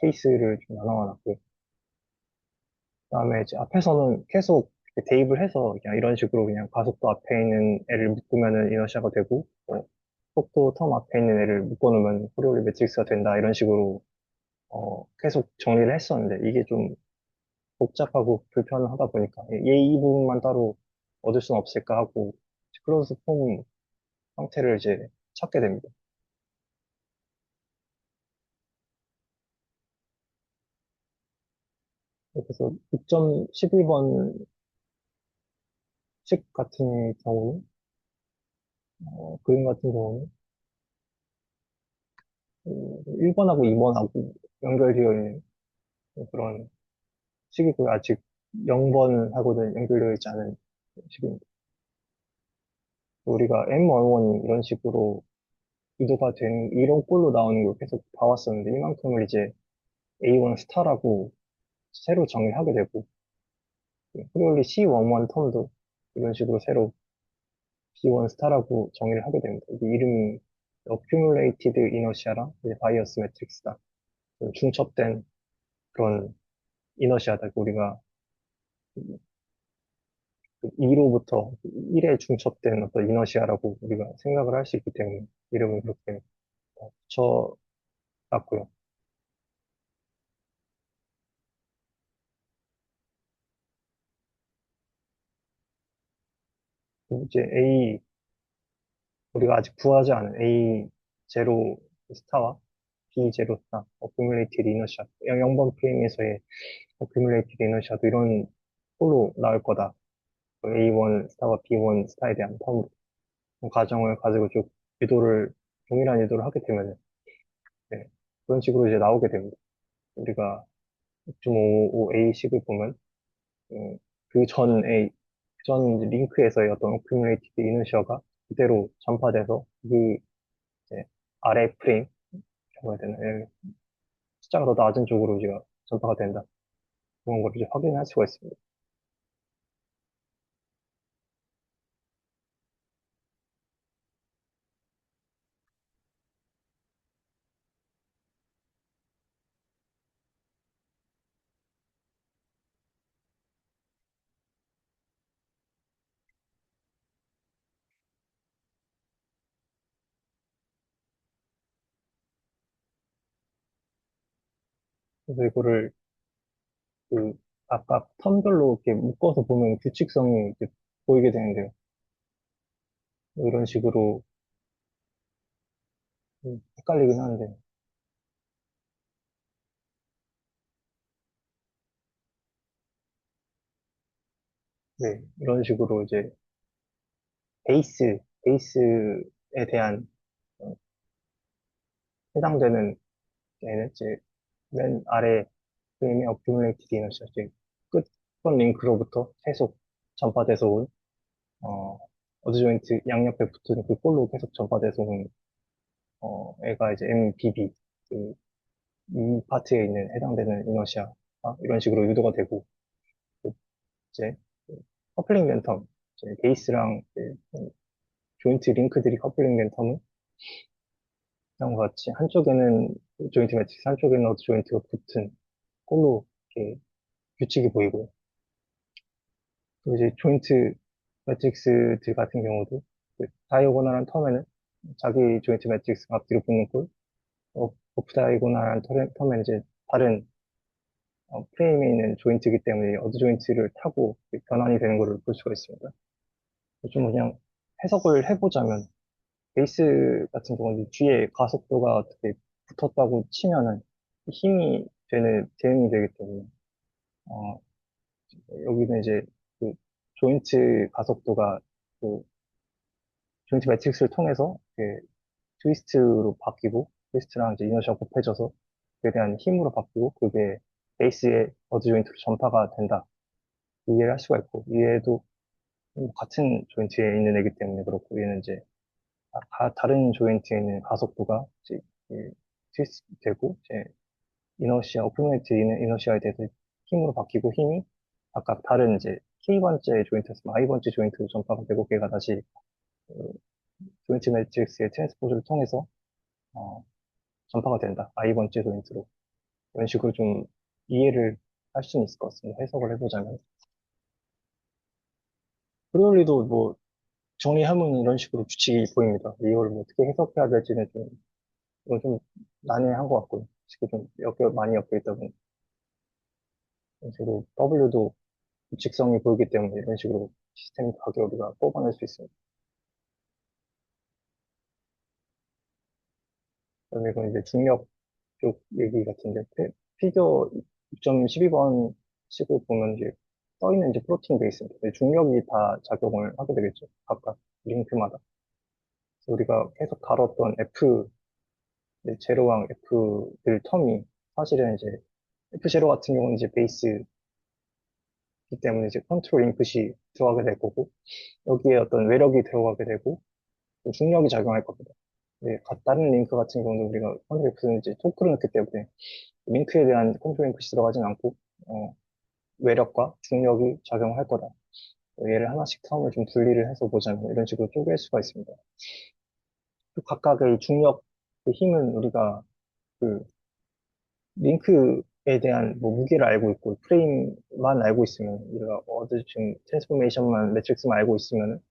Speaker 1: 케이스를 좀 나눠놨고요. 그다음에 이제 앞에서는 계속 이렇게 대입을 해서 그냥 이런 식으로 그냥 가속도 앞에 있는 애를 묶으면은 이너시아가 되고, 속도 텀 앞에 있는 애를 묶어놓으면 코리올리 매트릭스가 된다. 이런 식으로 계속 정리를 했었는데 이게 좀 복잡하고 불편하다 보니까 얘 이 부분만 따로 얻을 수는 없을까 하고 클로즈 폼 형태를 이제 찾게 됩니다. 그래서 6.12번식 같은 경우는 그림 같은 경우는 1번하고 2번하고 연결되어 있는 그런 식이고요. 아직 0번하고는 연결되어 있지 않은 식입니다. 우리가 M11이 이런 식으로 유도가 된 이런 꼴로 나오는 걸 계속 봐왔었는데 이만큼을 이제 A1 스타라고 새로 정의하게 되고 프리올리 C11 텀도 이런 식으로 새로 C1 스타라고 정의를 하게 됩니다. 이게 이름이 Accumulated Inertia랑 이제 Bias Matrix다. 중첩된 그런 이너시아다. 우리가 2로부터 1에 중첩된 어떤 이너시아라고 우리가 생각을 할 수 있기 때문에 이름을 그렇게 붙여놨고요. 그리고 이제 우리가 아직 구하지 않은 A 제로 스타와 B 제로 스타, Accumulated Inertia, 0번 프레임에서의 Accumulated Inertia도 이런 꼴로 나올 거다. A1 스타와 B1 스타에 대한 텀 가정을 가지고 쭉 유도를, 동일한 유도를 하게 되면, 네, 그런 식으로 이제 나오게 됩니다. 우리가 6.55A식을 보면, 그 전 A, 전 링크에서의 어떤 accumulated inertia가 그대로 전파돼서 그 이제 아래 프레임, 라고 해야 되나, 숫자가 더 낮은 쪽으로 우리가 전파가 된다. 그런 걸 이제 확인할 수가 있습니다. 그래서 이거를 그 아까 텀별로 이렇게 묶어서 보면 규칙성이 이제 보이게 되는데요. 이런 식으로 헷갈리긴 하는데, 네, 이런 식으로 이제 베이스에 대한 어, 해당되는 얘는 이제 맨 아래 프레임의 어큐뮬레이티드 이너시아, 이제 끝번 링크로부터 계속 전파돼서 온 어드 조인트 양옆에 붙은 그 꼴로 계속 전파돼서 온 애가 이제 MBB, 그 이 파트에 있는 해당되는 이너시아 이런 식으로 유도가 되고, 그 이제 그 커플링 된 텀, 이제 베이스랑 이제 조인트 링크들이 커플링 된 텀은 이런 것 같이 한쪽에는 조인트 매트릭스, 한쪽에는 어드 조인트가 붙은 꼴로 이렇게 규칙이 보이고요. 그리고 이제 조인트 매트릭스들 같은 경우도 그 다이아고널한 텀에는 자기 조인트 매트릭스가 앞뒤로 붙는 꼴, 오프 다이아고널한 텀에는 이제 다른 프레임에 있는 조인트이기 때문에 어드 조인트를 타고 변환이 되는 것을 볼 수가 있습니다. 좀 그냥 해석을 해보자면 베이스 같은 경우는 뒤에 가속도가 어떻게 붙었다고 치면은 힘이 되는 대응이 되기 때문에 여기는 이제 그 조인트 가속도가 그 조인트 매트릭스를 통해서 이렇게 트위스트로 바뀌고 트위스트랑 이제 이너시아 곱해져서 그에 대한 힘으로 바뀌고 그게 베이스의 어드 조인트로 전파가 된다. 이해를 할 수가 있고 얘도 같은 조인트에 있는 애기 때문에 그렇고 얘는 이제 다른 조인트에 있는 가속도가 이제 트위스트 되고 이제 이너시아 오픈웨이트 이너시아에 대해서 힘으로 바뀌고 힘이 각각 다른 이제 K번째 조인트에서 I번째 조인트로 전파가 되고 걔가 다시 그 조인트 매트릭스의 트랜스포즈를 통해서 어, 전파가 된다. I번째 조인트로. 이런 식으로 좀 이해를 할 수는 있을 것 같습니다. 해석을 해보자면. 프리올리도 뭐 정리하면 이런 식으로 규칙이 보입니다. 이걸 뭐 어떻게 해석해야 될지는 좀, 이건 좀 난해한 것 같고요. 지금 좀 많이 엮여 있다 보니. 이런 식으로 W도 규칙성이 보이기 때문에 이런 식으로 시스템 가격을 우리가 뽑아낼 수 있습니다. 그다음에 이건 이제 중력 쪽 얘기 같은데, 피겨 6.12번 식을 보면 이제 떠있는 이제 프로틴 베이스입니다. 중력이 다 작용을 하게 되겠죠. 각각 링크마다. 그래서 우리가 계속 다뤘던 F, 이제 제로왕 F들 텀이 사실은 이제 F 제로 같은 경우는 이제 베이스이기 때문에 이제 컨트롤 인풋이 들어가게 될 거고, 여기에 어떤 외력이 들어가게 되고, 중력이 작용할 겁니다. 네, 다른 링크 같은 경우는 우리가 컨트롤 인풋은 이제 토크를 넣기 때문에 링크에 대한 컨트롤 인풋이 들어가진 않고, 외력과 중력이 작용할 거다. 얘를 하나씩 텀을 좀 분리를 해서 보자면 이런 식으로 쪼갤 수가 있습니다. 또 각각의 중력 그 힘은 우리가 그 링크에 대한 뭐 무게를 알고 있고 프레임만 알고 있으면 우리가 어디 지금 트랜스포메이션만 매트릭스만 알고 있으면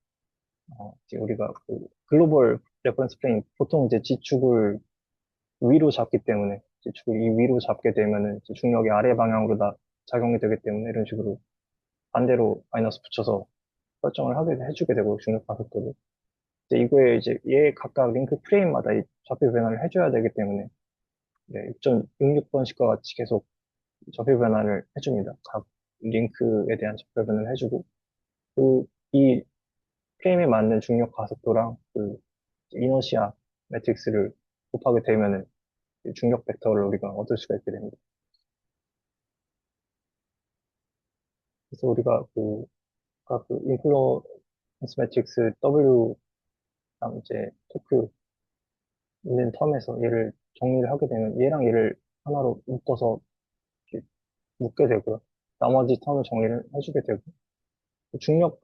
Speaker 1: 이제 우리가 그 글로벌 레퍼런스 프레임 보통 이제 지축을 위로 잡기 때문에 지축을 이 위로 잡게 되면은 이제 중력이 아래 방향으로 다 작용이 되기 때문에 이런 식으로 반대로 마이너스 붙여서 설정을 하게 해주게 되고 중력 가속도를 이제 이거에 이제 얘 각각 링크 프레임마다 이 좌표 변화를 해줘야 되기 때문에 네, 6.66번씩과 같이 계속 좌표 변화를 해줍니다. 각 링크에 대한 좌표 변화를 해주고 이 프레임에 맞는 중력 가속도랑 그 이너시아 매트릭스를 곱하게 되면은 이 중력 벡터를 우리가 얻을 수가 있게 됩니다. 그래서 우리가 그 인플루언스 매트릭스 W랑 이제 토크 있는 텀에서 얘를 정리를 하게 되면 얘랑 얘를 하나로 묶어서 이렇게 묶게 되고요. 나머지 텀을 정리를 해주게 되고 중력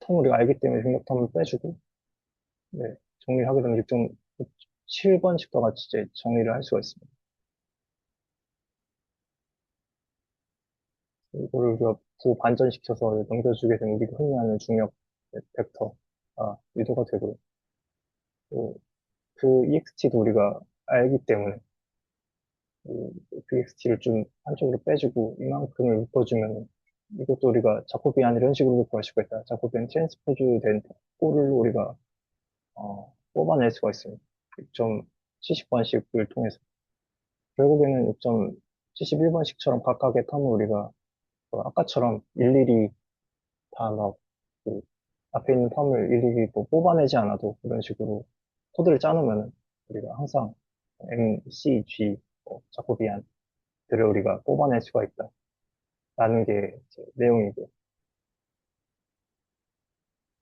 Speaker 1: 텀을 우리가 알기 때문에 중력 텀을 빼주고 네, 정리를 하게 되면 6.7번씩과 같이 이제 정리를 할 수가 있습니다. 이거를 우리가 반전시켜서 넘겨주게 되면 우리가 흔히 하는 중력 벡터가 유도가 되고요. 그 EXT도 우리가 알기 때문에 그 EXT를 좀 한쪽으로 빼주고 이만큼을 묶어주면 이것도 우리가 자코비안 이런 식으로 구할 수가 있다. 자코비안 트랜스포즈 된 꼴을 우리가 뽑아낼 수가 있습니다. 6.70번씩을 통해서 결국에는 6.71번씩처럼 각각의 텀을 우리가 아까처럼 일일이 다 막 그 앞에 있는 텀을 일일이 뭐 뽑아내지 않아도 이런 식으로 코드를 짜놓으면 우리가 항상 M, C, G, 자코비안들을 우리가 뽑아낼 수가 있다라는 게 이제 내용이고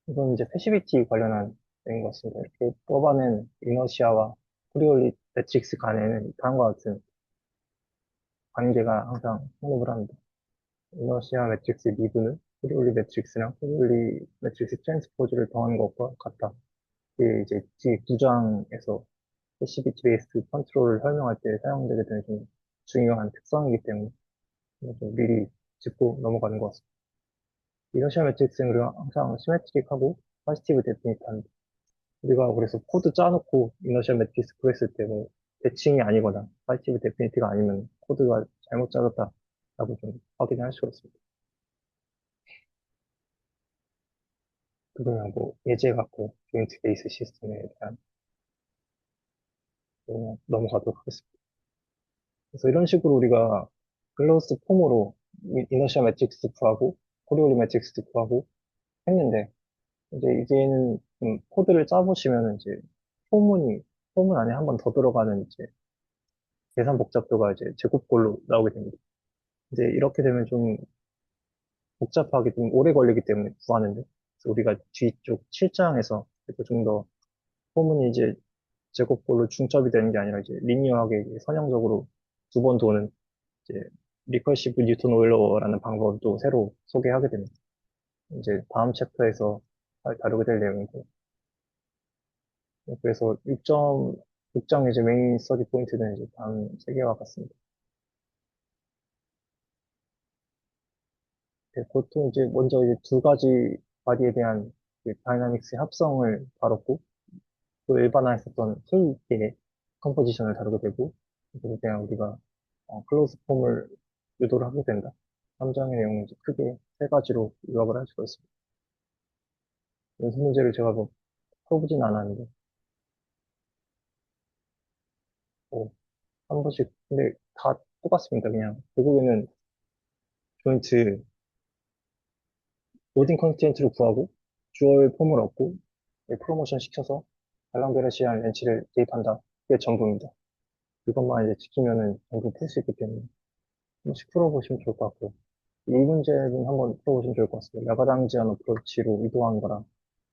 Speaker 1: 이건 이제 패시비티 관련한 내용인 것 같습니다. 이렇게 뽑아낸 이너시아와 프리올리 매트릭스 간에는 다음과 같은 관계가 항상 성립을 합니다. 이너시아 매트릭스 미분은 프리올리 매트릭스랑 프리올리 매트릭스 트랜스포즈를 더한 것과 같다. 이게 이제 뒷 9장에서 패시비티 베이스드 컨트롤을 설명할 때 사용되게 되는 좀 중요한 특성이기 때문에 좀 미리 짚고 넘어가는 것 같습니다. 이너시아 매트릭스는 우리가 항상 시메트릭하고 포지티브 데피니트한 우리가 그래서 코드 짜놓고 이너셜 매트릭스 구했을 때 뭐 대칭이 아니거나 파이티브 데피니티가 아니면 코드가 잘못 짜졌다라고 좀 확인할 수가 있습니다. 그러면 뭐 예제 갖고 조인트 베이스 시스템에 대한 넘어가도록 하겠습니다. 그래서 이런 식으로 우리가 클로스 폼으로 이너시아 매트릭스 구하고, 코리올리 매트릭스 구하고 했는데, 이제 이제는 좀 코드를 짜보시면은 이제 포문이, 포문 안에 한 번 더 들어가는 이제 계산 복잡도가 이제 제곱꼴로 나오게 됩니다. 이제 이렇게 되면 좀 복잡하게 좀 오래 걸리기 때문에 구하는데, 그래서 우리가 뒤쪽 7장에서 좀 더 포문이 이제 제곱꼴로 중첩이 되는 게 아니라 이제 리니어하게 이제 선형적으로 두 번 도는 이제 리커시브 뉴턴 오일러라는 방법도 새로 소개하게 됩니다. 이제 다음 챕터에서 다루게 될 내용이고, 그래서 6장의 이제 메인 스터디 포인트는 이제 다음 세 개와 같습니다. 네, 보통 이제 먼저 이제 두 가지 바디에 대한 그 다이나믹스의 합성을 다뤘고, 또 일반화했었던 K의 컴포지션을 다루게 되고, 그에 대한 우리가 클로즈 폼을 유도를 하게 된다. 3장의 내용은 이제 크게 세 가지로 요약을 할 수가 있습니다. 연습 문제를 제가 뭐 풀어보진 않았는데, 뭐, 한 번씩, 근데 다 똑같습니다. 그냥, 결국에는 조인트 로딩 컨스트레인트를 구하고, 주얼 폼을 얻고, 프로모션 시켜서 발랑베르시안 렌치를 대입한다. 그게 전부입니다. 이것만 이제 지키면은 전부 풀 수 있기 때문에, 한 번씩 풀어보시면 좋을 것 같고요. 이 문제는 한번 풀어보시면 좋을 것 같습니다. 야가당지한 어프로치로 이동한 거랑,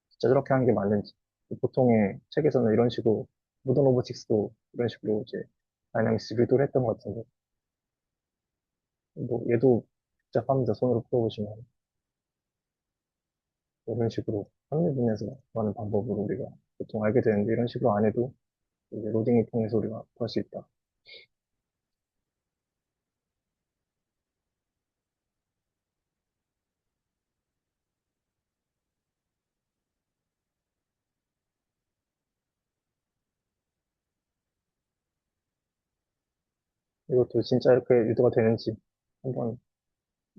Speaker 1: 진짜 저렇게 하는 게 맞는지. 보통의 책에서는 이런 식으로, 모던 로보틱스도 이런 식으로 이제 다이나믹스 유도를 했던 것 같은데, 뭐, 얘도 복잡합니다. 손으로 풀어보시면. 이런 식으로 확률 분에서 구하는 방법으로 우리가 보통 알게 되는데, 이런 식으로 안 해도 이제 로딩을 통해서 우리가 구할 수 있다. 이것도 진짜 이렇게 유도가 되는지 한번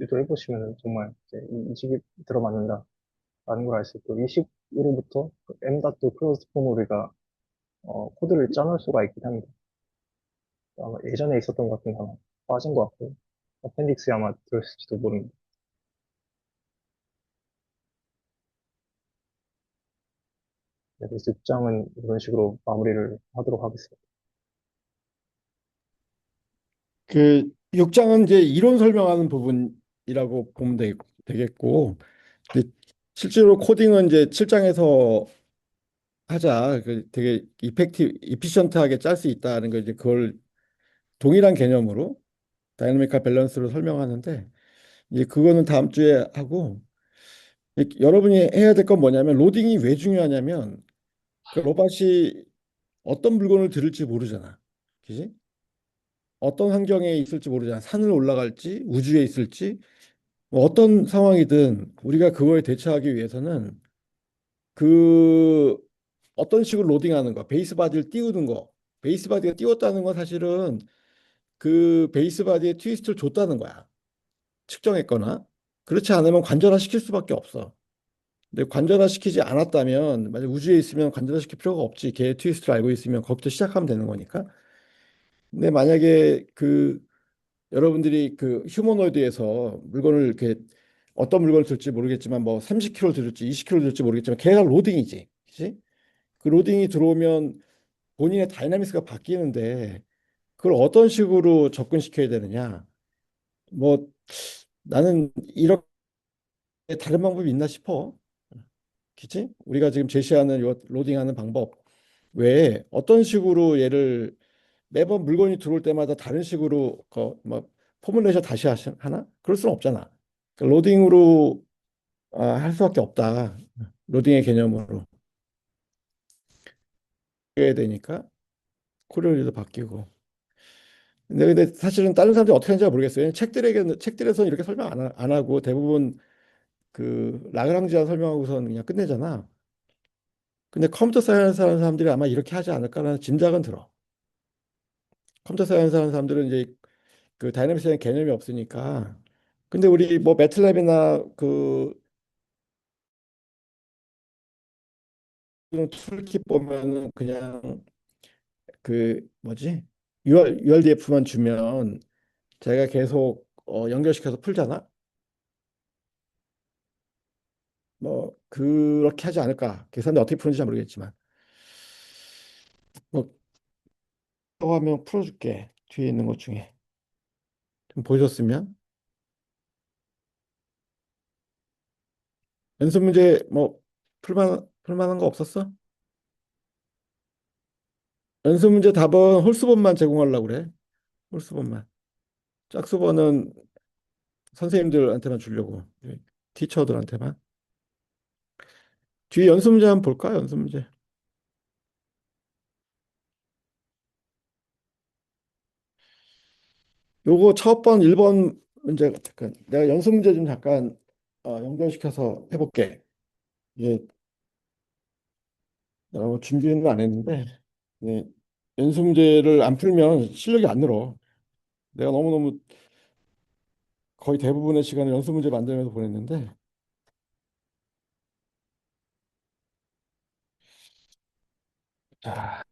Speaker 1: 유도해보시면 정말 이제 이 식이 들어맞는다. 라는 걸 알 수 있고, 이 식으로부터 M.2 클로즈 폼 우리가 코드를 짜놓을 수가 있긴 합니다. 아마 예전에 있었던 것 같은데 아마 빠진 것 같고, 어펜딕스에 아마 들었을지도 모릅니다. 네, 그래서 6장은 이런 식으로 마무리를 하도록 하겠습니다.
Speaker 2: 그 6장은 이제 이론 설명하는 부분이라고 보면 되겠고, 근데 실제로 코딩은 이제 7장에서 하자. 그 되게 이피션트하게 짤 수 있다는 걸 이제 그걸 동일한 개념으로 다이내미컬 밸런스로 설명하는데, 이제 그거는 다음 주에 하고, 여러분이 해야 될 건 뭐냐면 로딩이 왜 중요하냐면 그 로봇이 어떤 물건을 들을지 모르잖아. 그지? 어떤 환경에 있을지 모르잖아. 산을 올라갈지 우주에 있을지 뭐 어떤 상황이든 우리가 그거에 대처하기 위해서는 그 어떤 식으로 로딩하는 거, 베이스 바디를 띄우는 거, 베이스 바디가 띄웠다는 건 사실은 그 베이스 바디에 트위스트를 줬다는 거야. 측정했거나. 그렇지 않으면 관절화 시킬 수밖에 없어. 근데 관절화 시키지 않았다면, 만약 우주에 있으면 관절화 시킬 필요가 없지. 걔의 트위스트를 알고 있으면 거기부터 시작하면 되는 거니까. 근데 만약에 그 여러분들이 그 휴머노이드에서 물건을 이렇게 어떤 물건을 들지 모르겠지만 뭐 30kg 들을지 20kg 들을지 모르겠지만 걔가 로딩이지. 그치? 그 로딩이 들어오면 본인의 다이나믹스가 바뀌는데 그걸 어떤 식으로 접근시켜야 되느냐. 뭐 나는 이렇게 다른 방법이 있나 싶어. 그치? 우리가 지금 제시하는 요 로딩하는 방법 외에 어떤 식으로 얘를 매번 물건이 들어올 때마다 다른 식으로 뭐 포뮬레이션 다시 하나? 그럴 수는 없잖아. 그러니까 로딩으로 할 수밖에 없다. 로딩의 개념으로 해야 되니까 코리올리도 바뀌고. 근데 사실은 다른 사람들이 어떻게 하는지 모르겠어요. 책들에서는 이렇게 설명 안 하고 대부분 그 라그랑지안 설명하고서는 그냥 끝내잖아. 근데 컴퓨터 사이언스 하는 사람들이 아마 이렇게 하지 않을까라는 짐작은 들어. 컴퓨터 사이언스 하는 사람들은 이제 그 다이내믹스에 개념이 없으니까. 근데 우리 뭐 매틀랩이나 그 이런 툴킷 보면은 그냥 그 뭐지? URDF만 주면 제가 계속 연결시켜서 풀잖아. 뭐 그렇게 하지 않을까. 계산이 어떻게 푸는지 잘 모르겠지만 뭐 또 하면 풀어줄게. 뒤에 있는 것 중에 좀 보여줬으면. 연습 문제 뭐 풀만한 거 없었어? 연습 문제 답은 홀수본만 제공하려고 그래. 홀수본만. 짝수본은 선생님들한테만 주려고. 티처들한테만. 뒤에 연습 문제 한번 볼까? 연습 문제. 요거 첫 번 1번 문제 잠깐 내가 연습 문제 좀 잠깐 연결시켜서 해볼게. 이게 내가 뭐 준비는 안 했는데 네, 연습 문제를 안 풀면 실력이 안 늘어. 내가 너무너무 거의 대부분의 시간을 연습 문제 만들면서 보냈는데 자,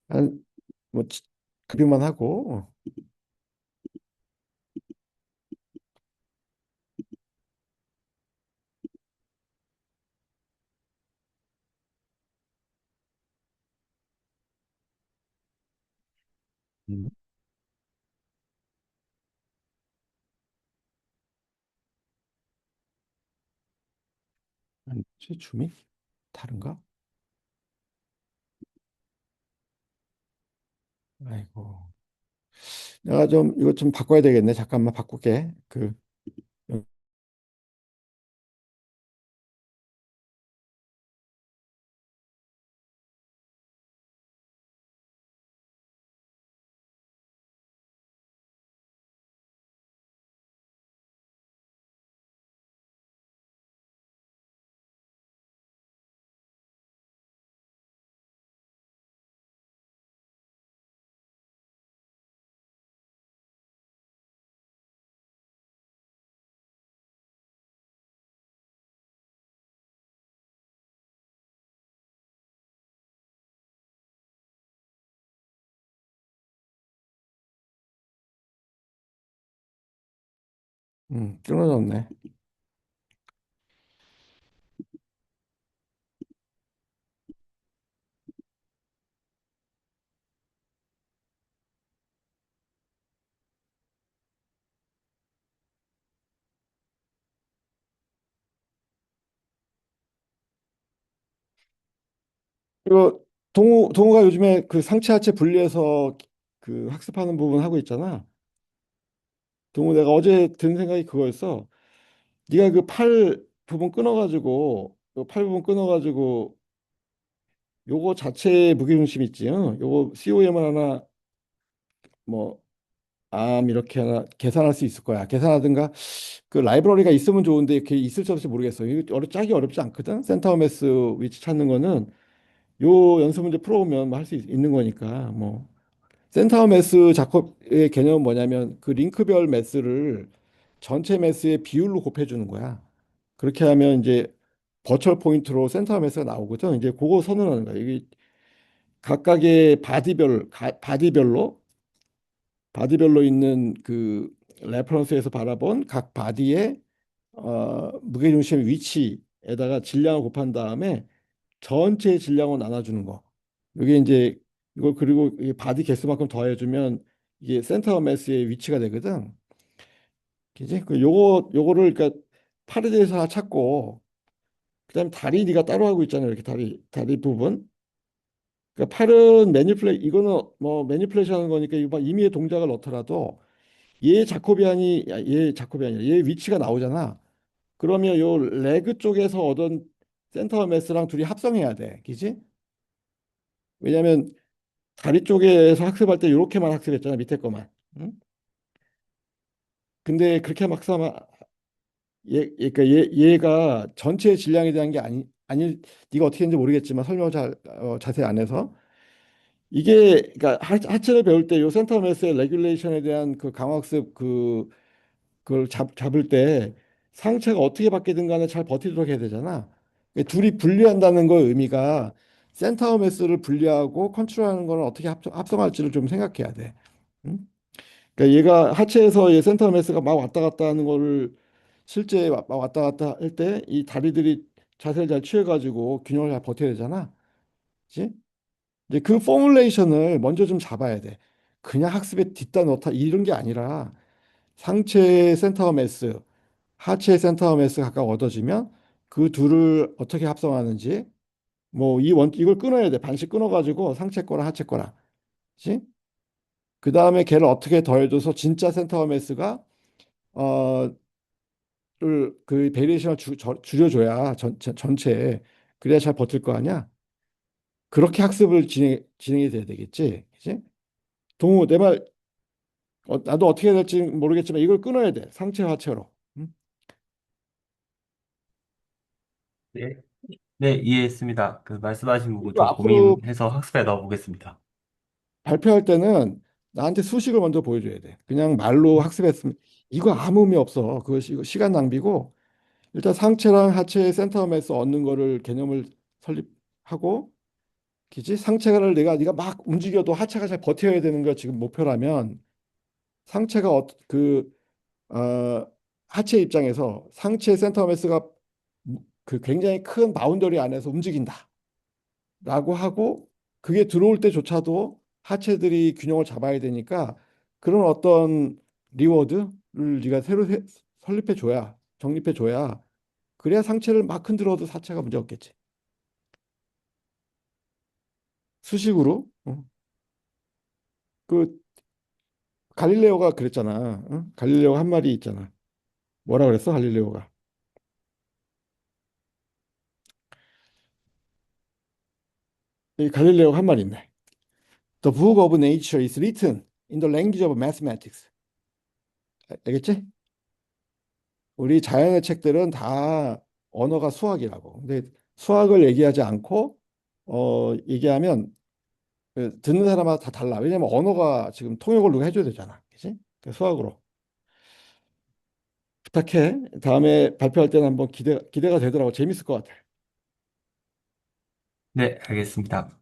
Speaker 2: 한뭐 급여만 하고 음. 제 줌이 다른가? 아이고 내가 좀 이거 좀 바꿔야 되겠네. 잠깐만 바꿀게. 그 끊어졌네. 이거 동우가 요즘에 그 상체 하체 분리해서 그 학습하는 부분 하고 있잖아. 동우 내가 어제 든 생각이 그거였어. 네가 그 팔 부분 끊어가지고 그팔 부분 끊어가지고 요거 자체의 무게중심 있지. 요거 COM을 하나 뭐 이렇게 하나 계산할 수 있을 거야. 계산하든가 그 라이브러리가 있으면 좋은데 이렇게 있을지 없을지 모르겠어. 이거 짜기 어렵지 않거든. 센터 매스 위치 찾는 거는 요 연습 문제 풀어오면 뭐 할 수 있는 거니까 뭐 센터 매스 작업의 개념은 뭐냐면 그 링크별 매스를 전체 매스의 비율로 곱해주는 거야. 그렇게 하면 이제 버추얼 포인트로 센터 매스가 나오거든. 이제 그거 선언하는 거야. 이게 각각의 바디별로 있는 그 레퍼런스에서 바라본 각 바디의 무게중심 위치에다가 질량을 곱한 다음에 전체 질량을 나눠주는 거. 이게 이제 이거 그리고 이 바디 개수만큼 더해주면 이게 센터 매스의 위치가 되거든. 그지? 요거를 그러니까 팔에 대해서 찾고 그다음에 다리 네가 따로 하고 있잖아요. 이렇게 다리 부분. 그러니까 팔은 이거는 뭐 매니플레이션 하는 거니까 이거 막 임의의 동작을 넣더라도 얘 자코비안이 아니라 얘 위치가 나오잖아. 그러면 요 레그 쪽에서 얻은 센터 매스랑 둘이 합성해야 돼. 그지? 왜냐면 다리 쪽에서 학습할 때 이렇게만 학습했잖아. 밑에 거만. 응? 근데 그렇게 막 하면 그러니까 얘가 전체 질량에 대한 게 아니 네가 어떻게 했는지 모르겠지만 설명 자세히 안 해서 이게 그러니까 하체를 배울 때 요 센터 매스의 레귤레이션에 대한 그 강학습 그걸 잡을 때 상체가 어떻게 바뀌든 간에 잘 버티도록 해야 되잖아. 둘이 분리한다는 거 의미가 센터 매스를 분리하고 컨트롤하는 거는 어떻게 합성할지를 좀 생각해야 돼. 응? 그러니까 얘가 하체에서 얘 센터 매스가 막 왔다 갔다 하는 거를 실제 막 왔다 갔다 할 때 이 다리들이 자세를 잘 취해가지고 균형을 잘 버텨야 되잖아. 그치? 이제 그 포뮬레이션을 먼저 좀 잡아야 돼. 그냥 학습에 뒷다 넣다 이런 게 아니라 상체 센터 매스, 하체 센터 매스 각각 얻어지면 그 둘을 어떻게 합성하는지 뭐 이걸 끊어야 돼. 반씩 끊어가지고 상체 거랑 하체 거랑. 그치? 그 다음에 걔를 어떻게 더해줘서 진짜 센터 매스가 어, 그 베리에이션을 줄여줘야 전체에 그래야 잘 버틸 거 아니야. 그렇게 학습을 진행이 돼야 되겠지. 그치? 동우, 내 말, 나도 어떻게 해야 될지 모르겠지만 이걸 끊어야 돼. 상체 하체로. 응?
Speaker 3: 네, 네, 이해했습니다. 그 말씀하신 부분
Speaker 2: 이거
Speaker 3: 좀
Speaker 2: 앞으로
Speaker 3: 고민해서 학습에 넣어보겠습니다.
Speaker 2: 발표할 때는 나한테 수식을 먼저 보여줘야 돼. 그냥 말로 학습했으면 이거 아무 의미 없어. 이거 시간 낭비고 일단 상체랑 하체의 센터 매스 얻는 거를 개념을 설립하고 그지? 상체를 네가 막 움직여도 하체가 잘 버텨야 되는 거 지금 목표라면 상체가 어, 하체 입장에서 상체 센터 매스가 그 굉장히 큰 바운더리 안에서 움직인다라고 하고 그게 들어올 때조차도 하체들이 균형을 잡아야 되니까 그런 어떤 리워드를 네가 설립해 줘야 정립해 줘야 그래야 상체를 막 흔들어도 하체가 문제 없겠지. 수식으로 그 갈릴레오가 그랬잖아. 응? 갈릴레오 한 말이 있잖아. 뭐라 그랬어? 갈릴레오가. 이 갈릴레오 한 말 있네. The book of nature is written in the language of mathematics. 알겠지? 우리 자연의 책들은 다 언어가 수학이라고. 근데 수학을 얘기하지 않고 얘기하면 듣는 사람마다 다 달라. 왜냐면 언어가 지금 통역을 누가 해줘야 되잖아. 그치? 그러니까 수학으로. 부탁해. 다음에 발표할 때는 한번 기대가 되더라고. 재밌을 것 같아.
Speaker 3: 네, 알겠습니다.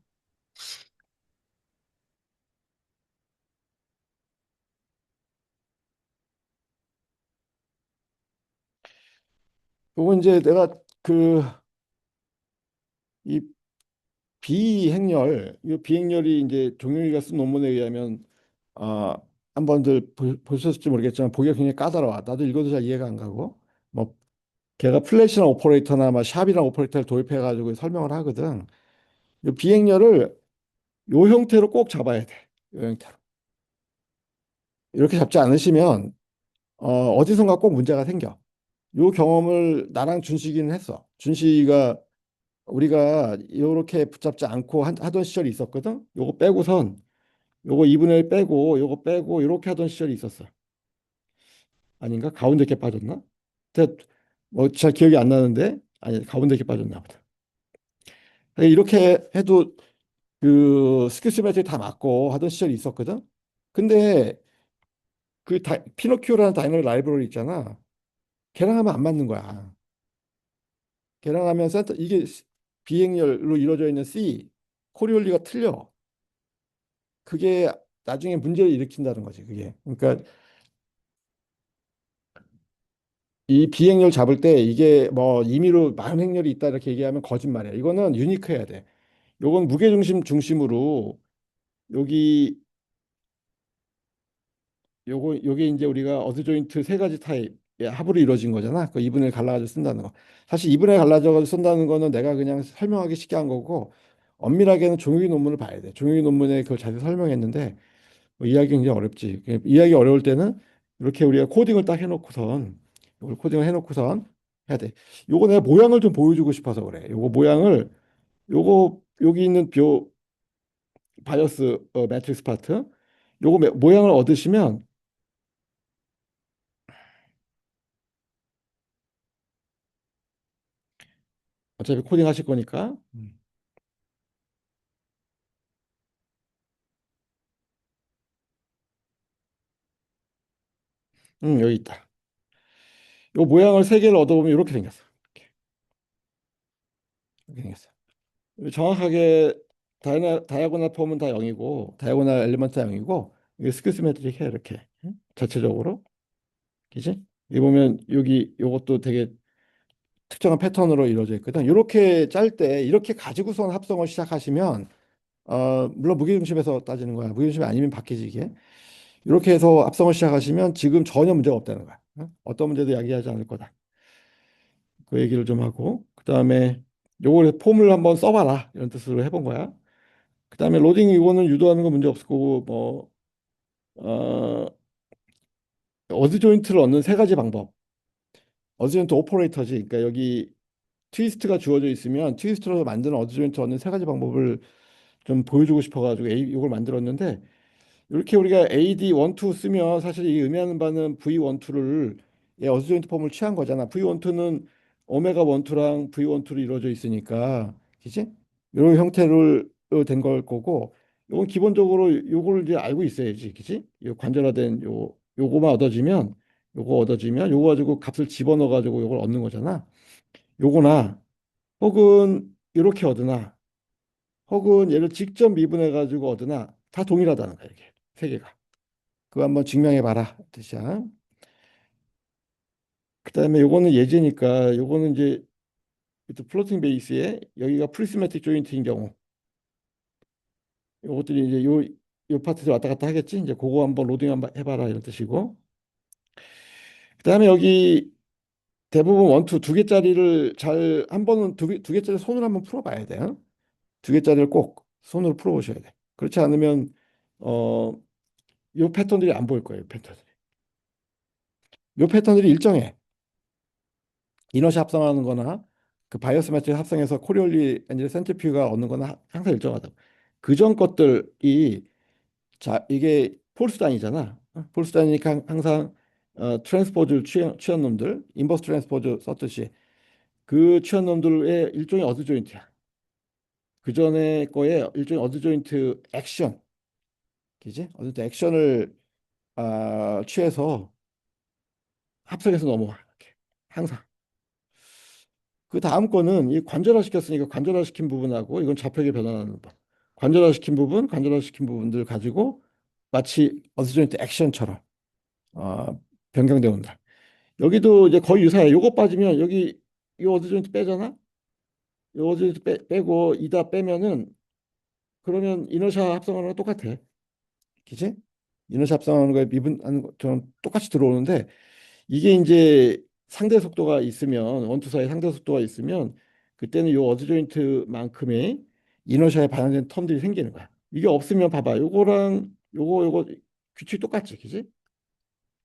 Speaker 2: 요거 이제 내가 이 이 비행렬이 이제 종용이가 쓴 논문에 의하면 아, 한 번들 보셨을지 모르겠지만 보기가 굉장히 까다로워. 나도 읽어도 잘 이해가 안 가고 뭐 걔가 플래시나 오퍼레이터나 막 샵이나 오퍼레이터를 도입해 가지고 설명을 하거든. 이 비행렬을 요 형태로 꼭 잡아야 돼. 요 형태로. 이렇게 잡지 않으시면 어디선가 꼭 문제가 생겨. 요 경험을 나랑 준식이는 했어. 준식이가 우리가 이렇게 붙잡지 않고 하던 시절이 있었거든. 요거 빼고선 요거 2분의 1 빼고 요거 빼고 이렇게 하던 시절이 있었어. 아닌가? 가운데 게 빠졌나? 근데 뭐잘 기억이 안 나는데 아니 가운데 게 빠졌나 보다. 이렇게 해도 그 스킬 시메트리 다 맞고 하던 시절이 있었거든. 근데 피노키오라는 다이너믹 라이브러리 있잖아. 걔랑 하면 안 맞는 거야. 걔랑 하면 이게 비행열로 이루어져 있는 C 코리올리가 틀려. 그게 나중에 문제를 일으킨다는 거지. 그게. 그러니까 이 비행열 잡을 때 이게 뭐 임의로 많은 행렬이 있다 이렇게 얘기하면 거짓말이야. 이거는 유니크해야 돼. 요건 무게중심 중심으로 여기 요게 이제 우리가 어드 조인트 세 가지 타입의 합으로 이루어진 거잖아. 그 2분의 1 갈라가지고 쓴다는 거. 사실 2분의 1 갈라져가지고 쓴다는 거는 내가 그냥 설명하기 쉽게 한 거고 엄밀하게는 종용이 논문을 봐야 돼. 종용이 논문에 그걸 자세히 설명했는데 뭐 이해하기 굉장히 어렵지. 이해하기 어려울 때는 이렇게 우리가 코딩을 딱 해놓고선 이걸 코딩을 해놓고선 해야 돼. 요거 내가 모양을 좀 보여주고 싶어서 그래. 요거 모양을 요거 여기 있는 바이오스 매트릭스 파트 요거 모양을 얻으시면 어차피 코딩 하실 거니까 여기 있다. 요 모양을 세 개를 얻어보면 이렇게 생겼어. 이렇게 생겼어. 정확하게 다이아고날 폼은 다 0이고 다이아고날 엘리먼트 다 0이고 이게 스큐시메트릭해 이렇게. 자체적으로. 그지? 이 보면 여기 요것도 되게 특정한 패턴으로 이루어져 있거든. 이렇게 짤 때 이렇게 가지고선 합성을 시작하시면 물론 무게중심에서 따지는 거야. 무게중심이 아니면 바뀌지 이게. 이렇게 해서 합성을 시작하시면 지금 전혀 문제가 없다는 거야. 어떤 문제도 야기하지 않을 거다. 그 얘기를 좀 하고 그다음에 요걸 폼을 한번 써봐라 이런 뜻으로 해본 거야. 그다음에 로딩 이거는 유도하는 건 문제 없을 거고 뭐 어, 어드 조인트를 얻는 세 가지 방법. 어드 조인트 오퍼레이터지. 그러니까 여기 트위스트가 주어져 있으면 트위스트로 만드는 어드 조인트 얻는 세 가지 방법을 좀 보여주고 싶어가지고 이걸 만들었는데 이렇게 우리가 AD12 쓰면 사실 이 의미하는 바는 V12를 어스 조인트 폼을 취한 거잖아. V12는 오메가 12랑 V12로 이루어져 있으니까, 그지? 이런 형태로 된 걸 거고, 이건 기본적으로 요거를 이제 알고 있어야지, 그지? 요 관절화된 요거만 얻어지면, 요거 가지고 값을 집어넣어 가지고 요걸 얻는 거잖아. 요거나 혹은 이렇게 얻으나 혹은 얘를 직접 미분해 가지고 얻으나 다 동일하다는 거야, 이게 세 개가. 그거 한번 증명해 봐라 뜻이야. 그다음에 요거는 예제니까 요거는 이제 플로팅 베이스에 여기가 프리스매틱 조인트인 경우 요것들이 이제 요 파트들 왔다 갔다 하겠지. 이제 그거 한번 로딩 한번 해봐라 이런 뜻이고. 그다음에 여기 대부분 원투 두 개짜리를 잘 한 번은 두 개짜리 손으로 한번 풀어봐야 돼요. 두 개짜리를 꼭 손으로 풀어보셔야 돼. 그렇지 않으면 어 요 패턴들이 안 보일 거예요. 요 패턴들이 일정해. 이너시 합성하는 거나 그 바이오스 매트릭 합성해서 코리올리 엔젤 센트리퓨가 얻는 거나 항상 일정하다. 그전 것들이 자 이게 폴스단이잖아. 폴스단이니까 항상 트랜스포즈 취한 놈들, 인버스 트랜스포즈 썼듯이 그 취한 놈들의 일종의 어드 조인트야. 그 전에 거에 일종의 어드 조인트 액션, 그지? 어드 조인트 액션을 취해서 합성해서 넘어와. 이렇게. 항상. 그 다음 거는 이 관절화 시켰으니까 관절화 시킨 부분하고 이건 좌표계 변환하는 법. 관절화 시킨 부분들 가지고 마치 어스조인트 액션처럼 변경되어 온다. 여기도 이제 거의 유사해. 요거 빠지면 여기 요 어스조인트 빼잖아. 요 어스조인트 빼고 이다 빼면은 그러면 이너샤 합성하는 거 똑같아. 그지? 이너샤 합성하는 거에 미분하는 것처럼 똑같이 들어오는데 이게 이제 상대 속도가 있으면 원투 사이 상대 속도가 있으면 그때는 요 어드 조인트만큼의 이너샤에 반영된 텀들이 생기는 거야. 이게 없으면 봐봐. 요거랑 요거 규칙 똑같지, 그지?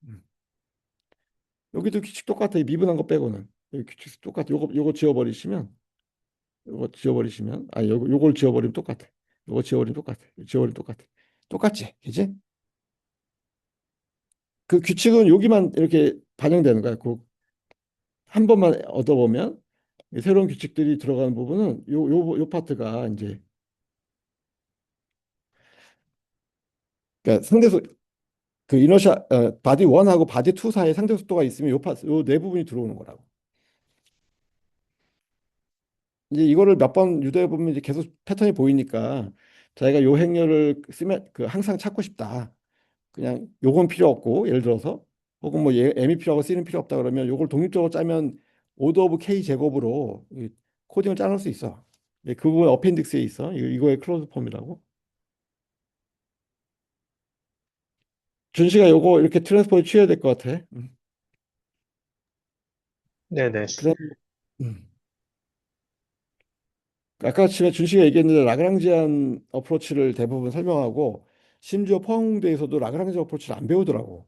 Speaker 2: 음. 여기도 규칙 똑같아. 이 미분한 거 빼고는 여기 규칙 똑같아. 요거 지워버리시면 요걸 지워버리면 똑같아. 요거 지워버리면 똑같아. 지워버리면 똑같아. 똑같지, 그지? 그 규칙은 여기만 이렇게 반영되는 거야. 그 한 번만 얻어보면 새로운 규칙들이 들어가는 부분은 요 파트가 이제 그러니까 상대속 그 이너샤 바디 1하고 바디 2 사이에 상대 속도가 있으면 요 파트 요 네 부분이 들어오는 거라고. 이제 이거를 몇 번 유도해 보면 이제 계속 패턴이 보이니까 자기가 요 행렬을 쓰면 그 항상 찾고 싶다. 그냥 요건 필요 없고 예를 들어서 혹은 뭐 M이 필요하고 C는 필요 없다 그러면 요걸 독립적으로 짜면 오더 오브 K 제곱으로 이 코딩을 짜놓을 수 있어. 그 부분 어펜딕스에 있어. 이거의 클로즈 폼이라고. 준씨가 요거 이렇게 트랜스포즈 취해야 될 것 같아.
Speaker 1: 네네.
Speaker 2: 그다음 음. 아까 전에 준씨가 얘기했는데 라그랑지안 어프로치를 대부분 설명하고 심지어 포항공대에서도 라그랑지 어프로치를 안 배우더라고.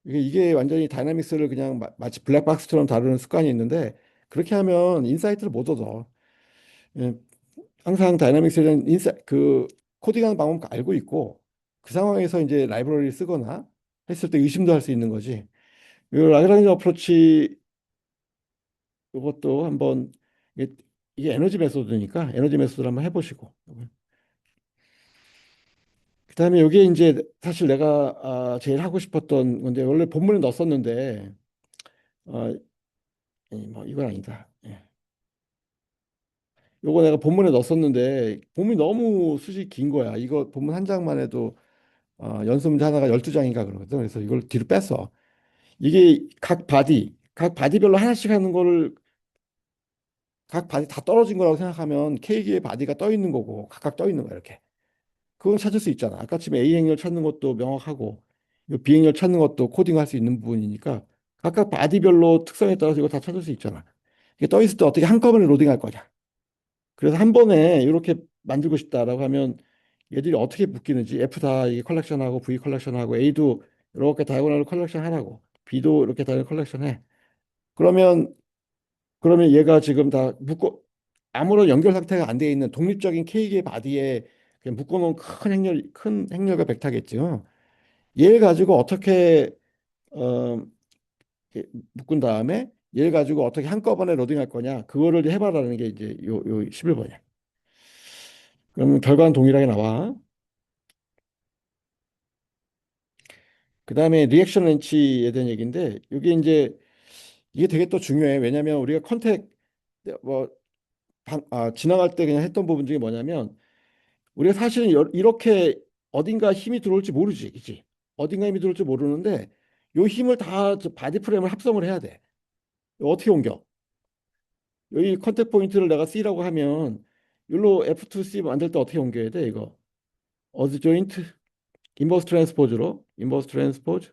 Speaker 2: 이게 완전히 다이나믹스를 그냥 마치 블랙박스처럼 다루는 습관이 있는데 그렇게 하면 인사이트를 못 얻어. 예, 항상 다이나믹스에 대한 그 코딩하는 방법 알고 있고 그 상황에서 이제 라이브러리를 쓰거나 했을 때 의심도 할 수 있는 거지. 이 라그랑지 어프로치 이것도 한번 이게 에너지 메소드니까 에너지 메소드를 한번 해보시고 그다음에 이게 이제 사실 내가 제일 하고 싶었던 건데 원래 본문에 넣었었는데 어, 뭐 이건 아니다. 예. 요거 내가 본문에 넣었었는데 본문이 너무 수식이 긴 거야. 이거 본문 한 장만 해도 연습 문제 하나가 12장인가 그러거든. 그래서 이걸 뒤로 뺐어. 이게 각 바디별로 하나씩 하는 거를 각 바디 다 떨어진 거라고 생각하면 케이크의 바디가 떠 있는 거고 각각 떠 있는 거야 이렇게. 그건 찾을 수 있잖아. 아까 지금 A 행렬 찾는 것도 명확하고 이 B 행렬 찾는 것도 코딩할 수 있는 부분이니까 각각 바디별로 특성에 따라서 이거 다 찾을 수 있잖아. 이게 떠 있을 때 어떻게 한꺼번에 로딩할 거냐. 그래서 한 번에 이렇게 만들고 싶다라고 하면 얘들이 어떻게 묶이는지 F 다 이게 컬렉션하고 V 컬렉션하고 A도 이렇게 다이고널로 컬렉션 하라고 B도 이렇게 다이고널 컬렉션 해. 그러면 얘가 지금 다 묶어 아무런 연결 상태가 안 돼 있는 독립적인 케이크의 바디에 그냥 묶어놓은 큰 행렬과 벡터겠죠. 얘를 가지고 어떻게 어, 이렇게 묶은 다음에 얘를 가지고 어떻게 한꺼번에 로딩할 거냐 그거를 해봐라는 게 이제 요 11번이야. 그러면 결과는 동일하게 나와. 그 다음에 리액션 렌치에 대한 얘기인데 이게 이제 이게 되게 또 중요해. 왜냐하면 우리가 컨택 뭐 지나갈 때 그냥 했던 부분 중에 뭐냐면 우리가 사실은 이렇게 어딘가 힘이 들어올지 모르지, 그치? 어딘가 힘이 들어올지 모르는데 요 힘을 다저 바디 프레임을 합성을 해야 돼. 이거 어떻게 옮겨? 여기 컨택 포인트를 내가 C라고 하면 여기로 F2C 만들 때 어떻게 옮겨야 돼, 이거? 어드 조인트, 인버스 트랜스포즈로 인버스 트랜스포즈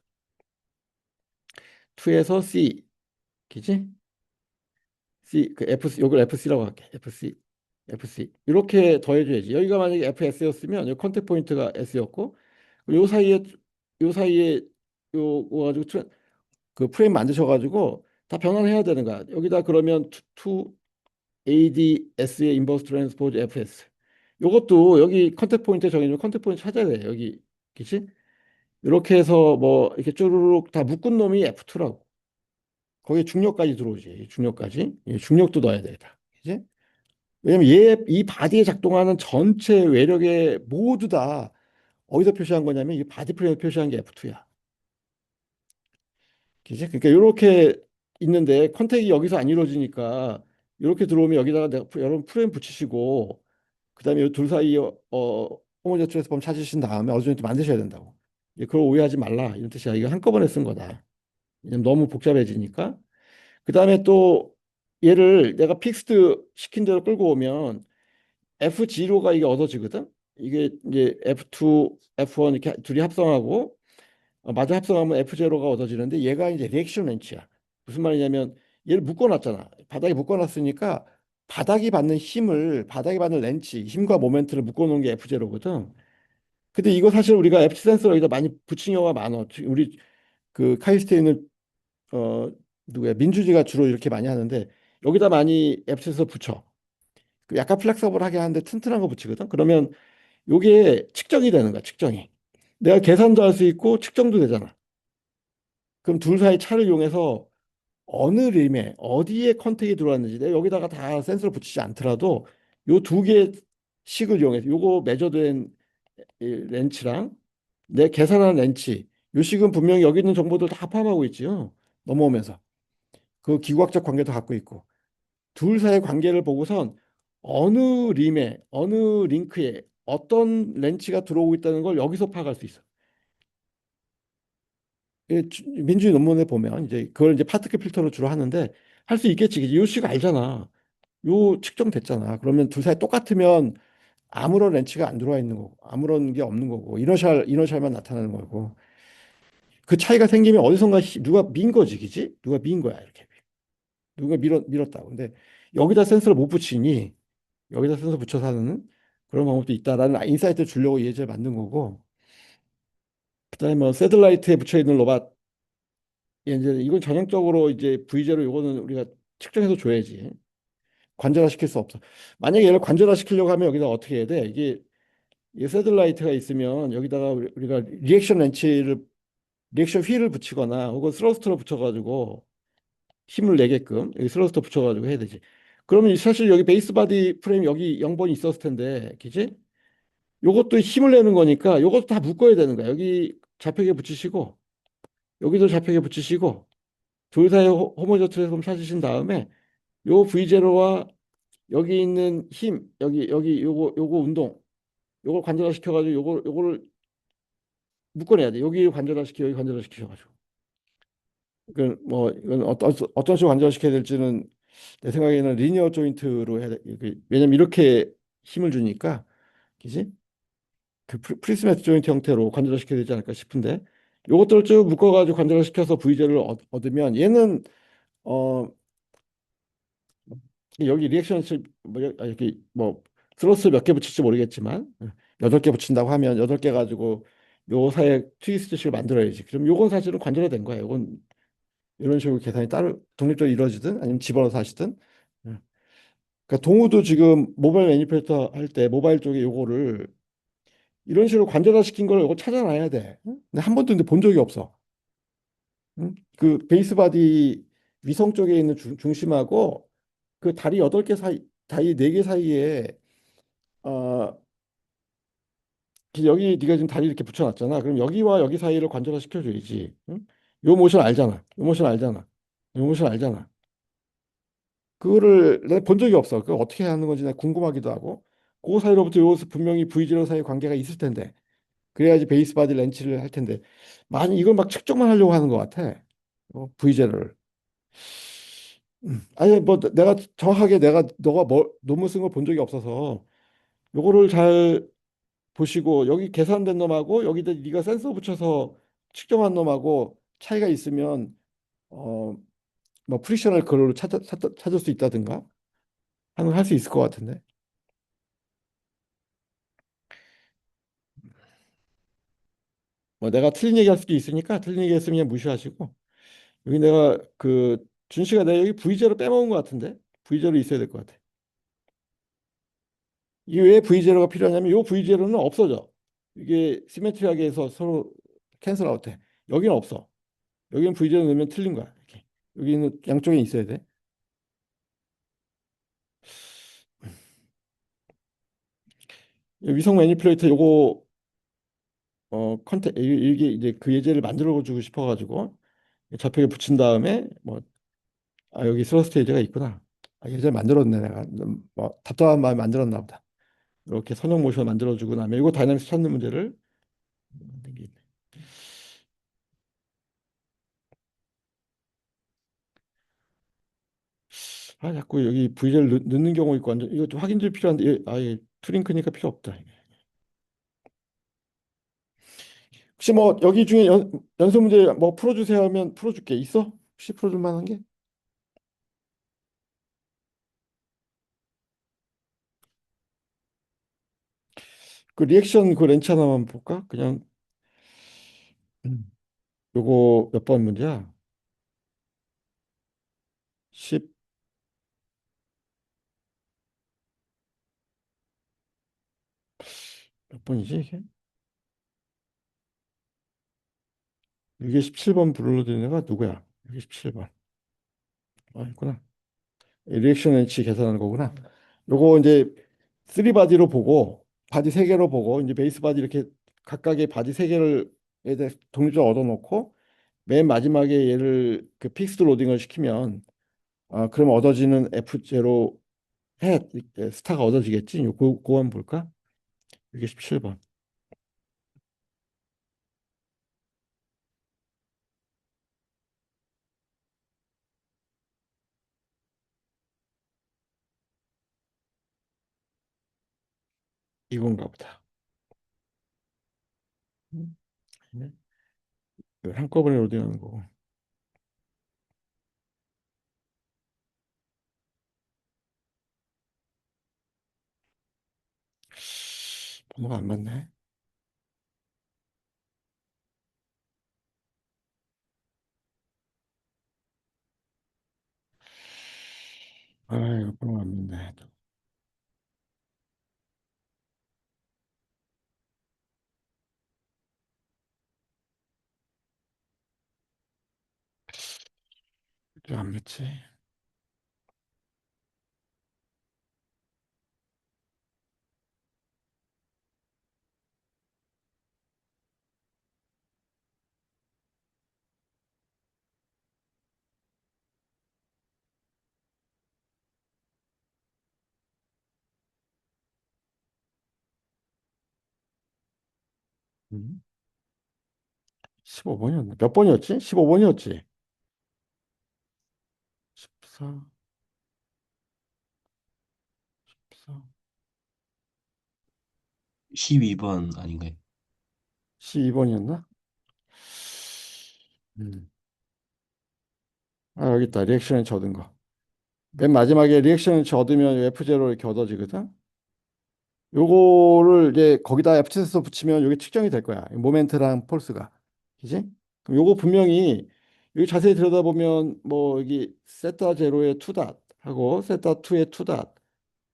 Speaker 2: 2에서 C, 그지? C 그 F 요걸 FC라고 할게. FC 이렇게 더해줘야지. 여기가 만약에 FS였으면 여기 컨택 포인트가 S였고 요 사이에 요거 가지고 그 프레임 만드셔가지고 다 변환해야 되는 거야. 여기다 그러면 to ADS의 인버스 트랜스포즈 FS. 요것도 여기 컨택 포인트 정해주면 컨택 포인트 찾아야 돼. 여기 그치? 이렇게 해서 뭐 이렇게 쭈루룩 다 묶은 놈이 F2라고. 거기에 중력까지 들어오지. 중력까지. 이 중력도 넣어야 되겠다. 그치? 왜냐면 이 바디에 작동하는 전체 외력의 모두 다 어디서 표시한 거냐면 이 바디 프레임에 표시한 게 F2야. 그지? 그러니까 이렇게 있는데 컨택이 여기서 안 이루어지니까 이렇게 들어오면 여기다가 여러분 프레임 붙이시고 그다음에 이 둘 사이에 호모제트 트랜스폼 찾으신 다음에 어느 정도 만드셔야 된다고. 그걸 오해하지 말라 이런 뜻이야. 이거 한꺼번에 쓴 거다. 왜냐면 너무 복잡해지니까. 그다음에 또 얘를 내가 픽스드 시킨 대로 끌고 오면 F0가 이게 얻어지거든. 이게 이제 F2, F1 이렇게 둘이 합성하고 마저 합성하면 F0가 얻어지는데 얘가 이제 리액션 렌치야. 무슨 말이냐면 얘를 묶어놨잖아. 바닥에 묶어놨으니까 바닥이 받는 렌치, 힘과 모멘트를 묶어놓은 게 F0거든. 근데 이거 사실 우리가 FC 센서로 여기다 많이 붙인 경우가 많아. 우리 그 카이스트에는 어 누구야 민주지가 주로 이렇게 많이 하는데 여기다 많이 FC 센서 붙여. 그 약간 플렉서블하게 하는데 튼튼한 거 붙이거든. 그러면 요게 측정이 되는 거야. 측정이. 내가 계산도 할 수 있고 측정도 되잖아. 그럼 둘 사이 차를 이용해서 어느 림에 어디에 컨택이 들어왔는지 내가 여기다가 다 센서를 붙이지 않더라도 요 두 개의 식을 이용해서 요거 매저된 이 렌치랑 내 계산한 렌치 요 식은 분명히 여기 있는 정보들 다 포함하고 있지요. 넘어오면서 그 기구학적 관계도 갖고 있고 둘 사이의 관계를 보고선 어느 림에 어느 링크에 어떤 렌치가 들어오고 있다는 걸 여기서 파악할 수 있어. 민주주의 논문에 보면 이제 그걸 이제 파트클 필터로 주로 하는데 할 수 있겠지. 요식 알잖아. 요 측정됐잖아. 그러면 둘 사이 똑같으면 아무런 렌치가 안 들어와 있는 거고 아무런 게 없는 거고 이너셜만 나타나는 거고 그 차이가 생기면 어디선가 누가 민 거지, 그지? 누가 민 거야 이렇게 누가 밀었다고. 근데 여기다 센서를 못 붙이니 여기다 센서 붙여서 하는 그런 방법도 있다라는 인사이트를 주려고 예제를 만든 거고 그다음에 뭐 새들라이트에 붙여 있는 로봇 이제 이건 전형적으로 이제 V제로 요거는 우리가 측정해서 줘야지. 관절화 시킬 수 없어. 만약에 얘를 관절화 시키려고 하면 여기다 어떻게 해야 돼? 이게 새들라이트가 있으면 여기다가 우리가 리액션 휠을 붙이거나 혹은 스러스터를 붙여가지고 힘을 내게끔 여기 스러스터 붙여가지고 해야 되지. 그러면 사실 여기 베이스 바디 프레임 여기 0번이 있었을 텐데, 그지? 요것도 힘을 내는 거니까 요것도 다 묶어야 되는 거야. 여기 좌표계 붙이시고 여기도 좌표계 붙이시고 둘 사이 호모제트에서 찾으신 다음에 요 V0와 여기 있는 힘 여기 요거 운동 요걸 관절화 시켜가지고 요거를 묶어내야 돼. 여기 관절화시키고 여기 관절화시키셔가지고. 이건 어떤 식으로 관절시켜야 될지는 내 생각에는 리니어 조인트로 해야 돼. 왜냐면 이렇게 힘을 주니까, 그지? 그 프리스매트 조인트 형태로 관절시켜야 되지 않을까 싶은데, 요것들을 쭉 묶어가지고 관절시켜서 V젤을 얻으면 얘는 어 여기 리액션 이렇게 뭐 스로스 몇 개 붙일지 모르겠지만 8개 붙인다고 하면 8개 가지고 요 사이에 트위스트식을 만들어야지. 그럼 요건 사실은 관절화된 거야. 요건 이런 식으로 계산이 따로 독립적으로 이루어지든 아니면 집어넣어서 하시든. 예. 그러니까 동우도 지금 모바일 매니페이터 할 때 모바일 쪽에 요거를 이런 식으로 관절화 시킨 걸 이거 찾아놔야 돼. 응? 근데 한 번도 근데 본 적이 없어. 응? 그 베이스 바디 위성 쪽에 있는 중심하고 그 다리 8개 사이, 다리 4개 사이에 어 여기 네가 지금 다리 이렇게 붙여놨잖아. 그럼 여기와 여기 사이를 관절화 시켜줘야지. 응? 요 모션 알잖아. 요 모션 알잖아. 요 모션 알잖아. 그거를 내가 본 적이 없어. 그걸 어떻게 하는 건지 내가 궁금하기도 하고. 그 사이로부터 요 분명히 V지로 사이 관계가 있을 텐데. 그래야지 베이스 바디 렌치를 할 텐데. 많이 이걸 막 측정만 하려고 하는 것 같아. V제를. 아니 뭐 내가 정확하게 내가 너가 뭐 논문 쓴 걸 본 적이 없어서 요거를 잘 보시고 여기 계산된 놈하고 여기다 네가 센서 붙여서 측정한 놈하고 차이가 있으면 어 뭐 프리셔널 그걸로 찾을 수 있다든가 하는 할 수 있을 것 같은데. 뭐 내가 틀린 얘기 할 수도 있으니까 틀린 얘기 했으면 그냥 무시하시고 여기 내가 그 준씨가 내가 여기 V제로 빼먹은 것 같은데 V제로 있어야 될 것 같아. 이게 왜 V제로가 필요하냐면 요 V제로는 없어져. 이게 시메트리하게 해서 서로 캔슬 아웃돼. 여기는 없어. 여기는 V제로 넣으면 틀린 거야. 이렇게. 여기는 양쪽에 있어야 돼. 위성 매니플레이터 요거 이게 이제 그 예제를 만들어 주고 싶어 가지고 좌표에 붙인 다음에 뭐 여기 슬로 스테이지가 있구나. 예제를 만들었네 내가. 뭐 답답한 마음에 만들었나 보다. 이렇게 선형 모션 만들어주고 나면 이거 다이나믹스 찾는 문제를 만든 게 있네. 자꾸 여기 V를 넣는 경우 있고 완전 이거 좀 확인될 필요한데 아예 투링크니까 필요 없다. 혹시 뭐 여기 중에 연습 문제 뭐 풀어주세요 하면 풀어줄게. 있어? 혹시 풀어줄 만한 게? 그 리액션 그 렌치 하나만 볼까? 그냥 음. 요거 몇 번 문제야? 10 몇 번이지 이게? 이게 17번 불러드린 애가 누구야? 이게 17번. 있구나. 리액션 렌치 계산하는 거구나. 요거 이제 3바디로 보고 바디 3개로 보고 이제 베이스 바디 이렇게 각각의 바디 3개를 독립적으로 얻어놓고 맨 마지막에 얘를 그 픽스드 로딩을 시키면 그럼 얻어지는 F0 해 스타가 얻어지겠지? 그거 한번 볼까? 이게 17번. 이건가 보다. 네. 한꺼번에 로딩하는 거고. 번호가 안 맞네. 이거 번호가 안 맞네. 왜안 맞지? 음. 15번이었나? 몇 번이었지? 15번이었지. 14, 14,
Speaker 4: 12번 아닌가요?
Speaker 2: 12번이었나? 음. 아, 여기 있다. 리액션을 얻은 거. 맨 마지막에 리액션을 얻으면 F0 이렇게 얻어지거든. 요거를 이제 거기다 F7에서 붙이면 요게 측정이 될 거야. 모멘트랑 폴스가. 그지? 그럼 요거 분명히 여기 자세히 들여다보면 뭐 여기 세타 제로의 투 닷 하고 세타 2의 투 닷,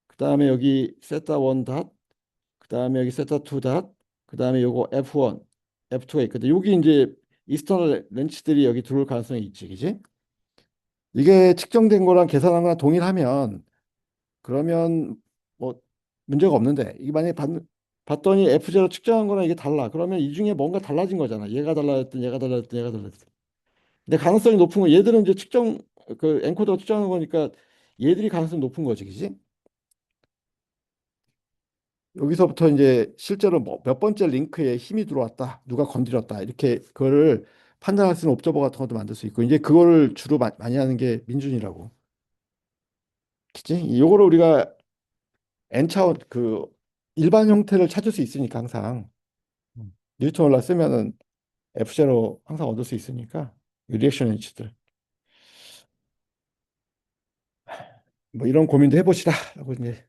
Speaker 2: 그다음에 여기 세타 1 닷, 그다음에 여기 세타 2 닷, 그다음에 요거 F1, F2가 있거든. 여기 이제 이스터널 렌치들이 여기 들어올 가능성이 있지. 그지? 이게 측정된 거랑 계산한 거랑 동일하면 그러면 뭐 문제가 없는데 이게 만약에 봤더니 F0 측정한 거랑 이게 달라. 그러면 이 중에 뭔가 달라진 거잖아. 얘가 달라졌든 얘가 달라졌든 얘가 달라졌든. 근데 가능성이 높은 건 얘들은 이제 측정 그 엔코더가 측정한 거니까 얘들이 가능성이 높은 거지, 그지? 여기서부터 이제 실제로 뭐몇 번째 링크에 힘이 들어왔다, 누가 건드렸다 이렇게 그거를 판단할 수 있는 옵저버 같은 것도 만들 수 있고 이제 그거를 주로 많이 하는 게 민준이라고, 그지? 요거를 우리가 n 차원 그 일반 형태를 찾을 수 있으니까 항상 뉴턴 올라 쓰면은 F0 항상 얻을 수 있으니까 이 리액션 엔치들 뭐 이런 고민도 해보시라 라고 이제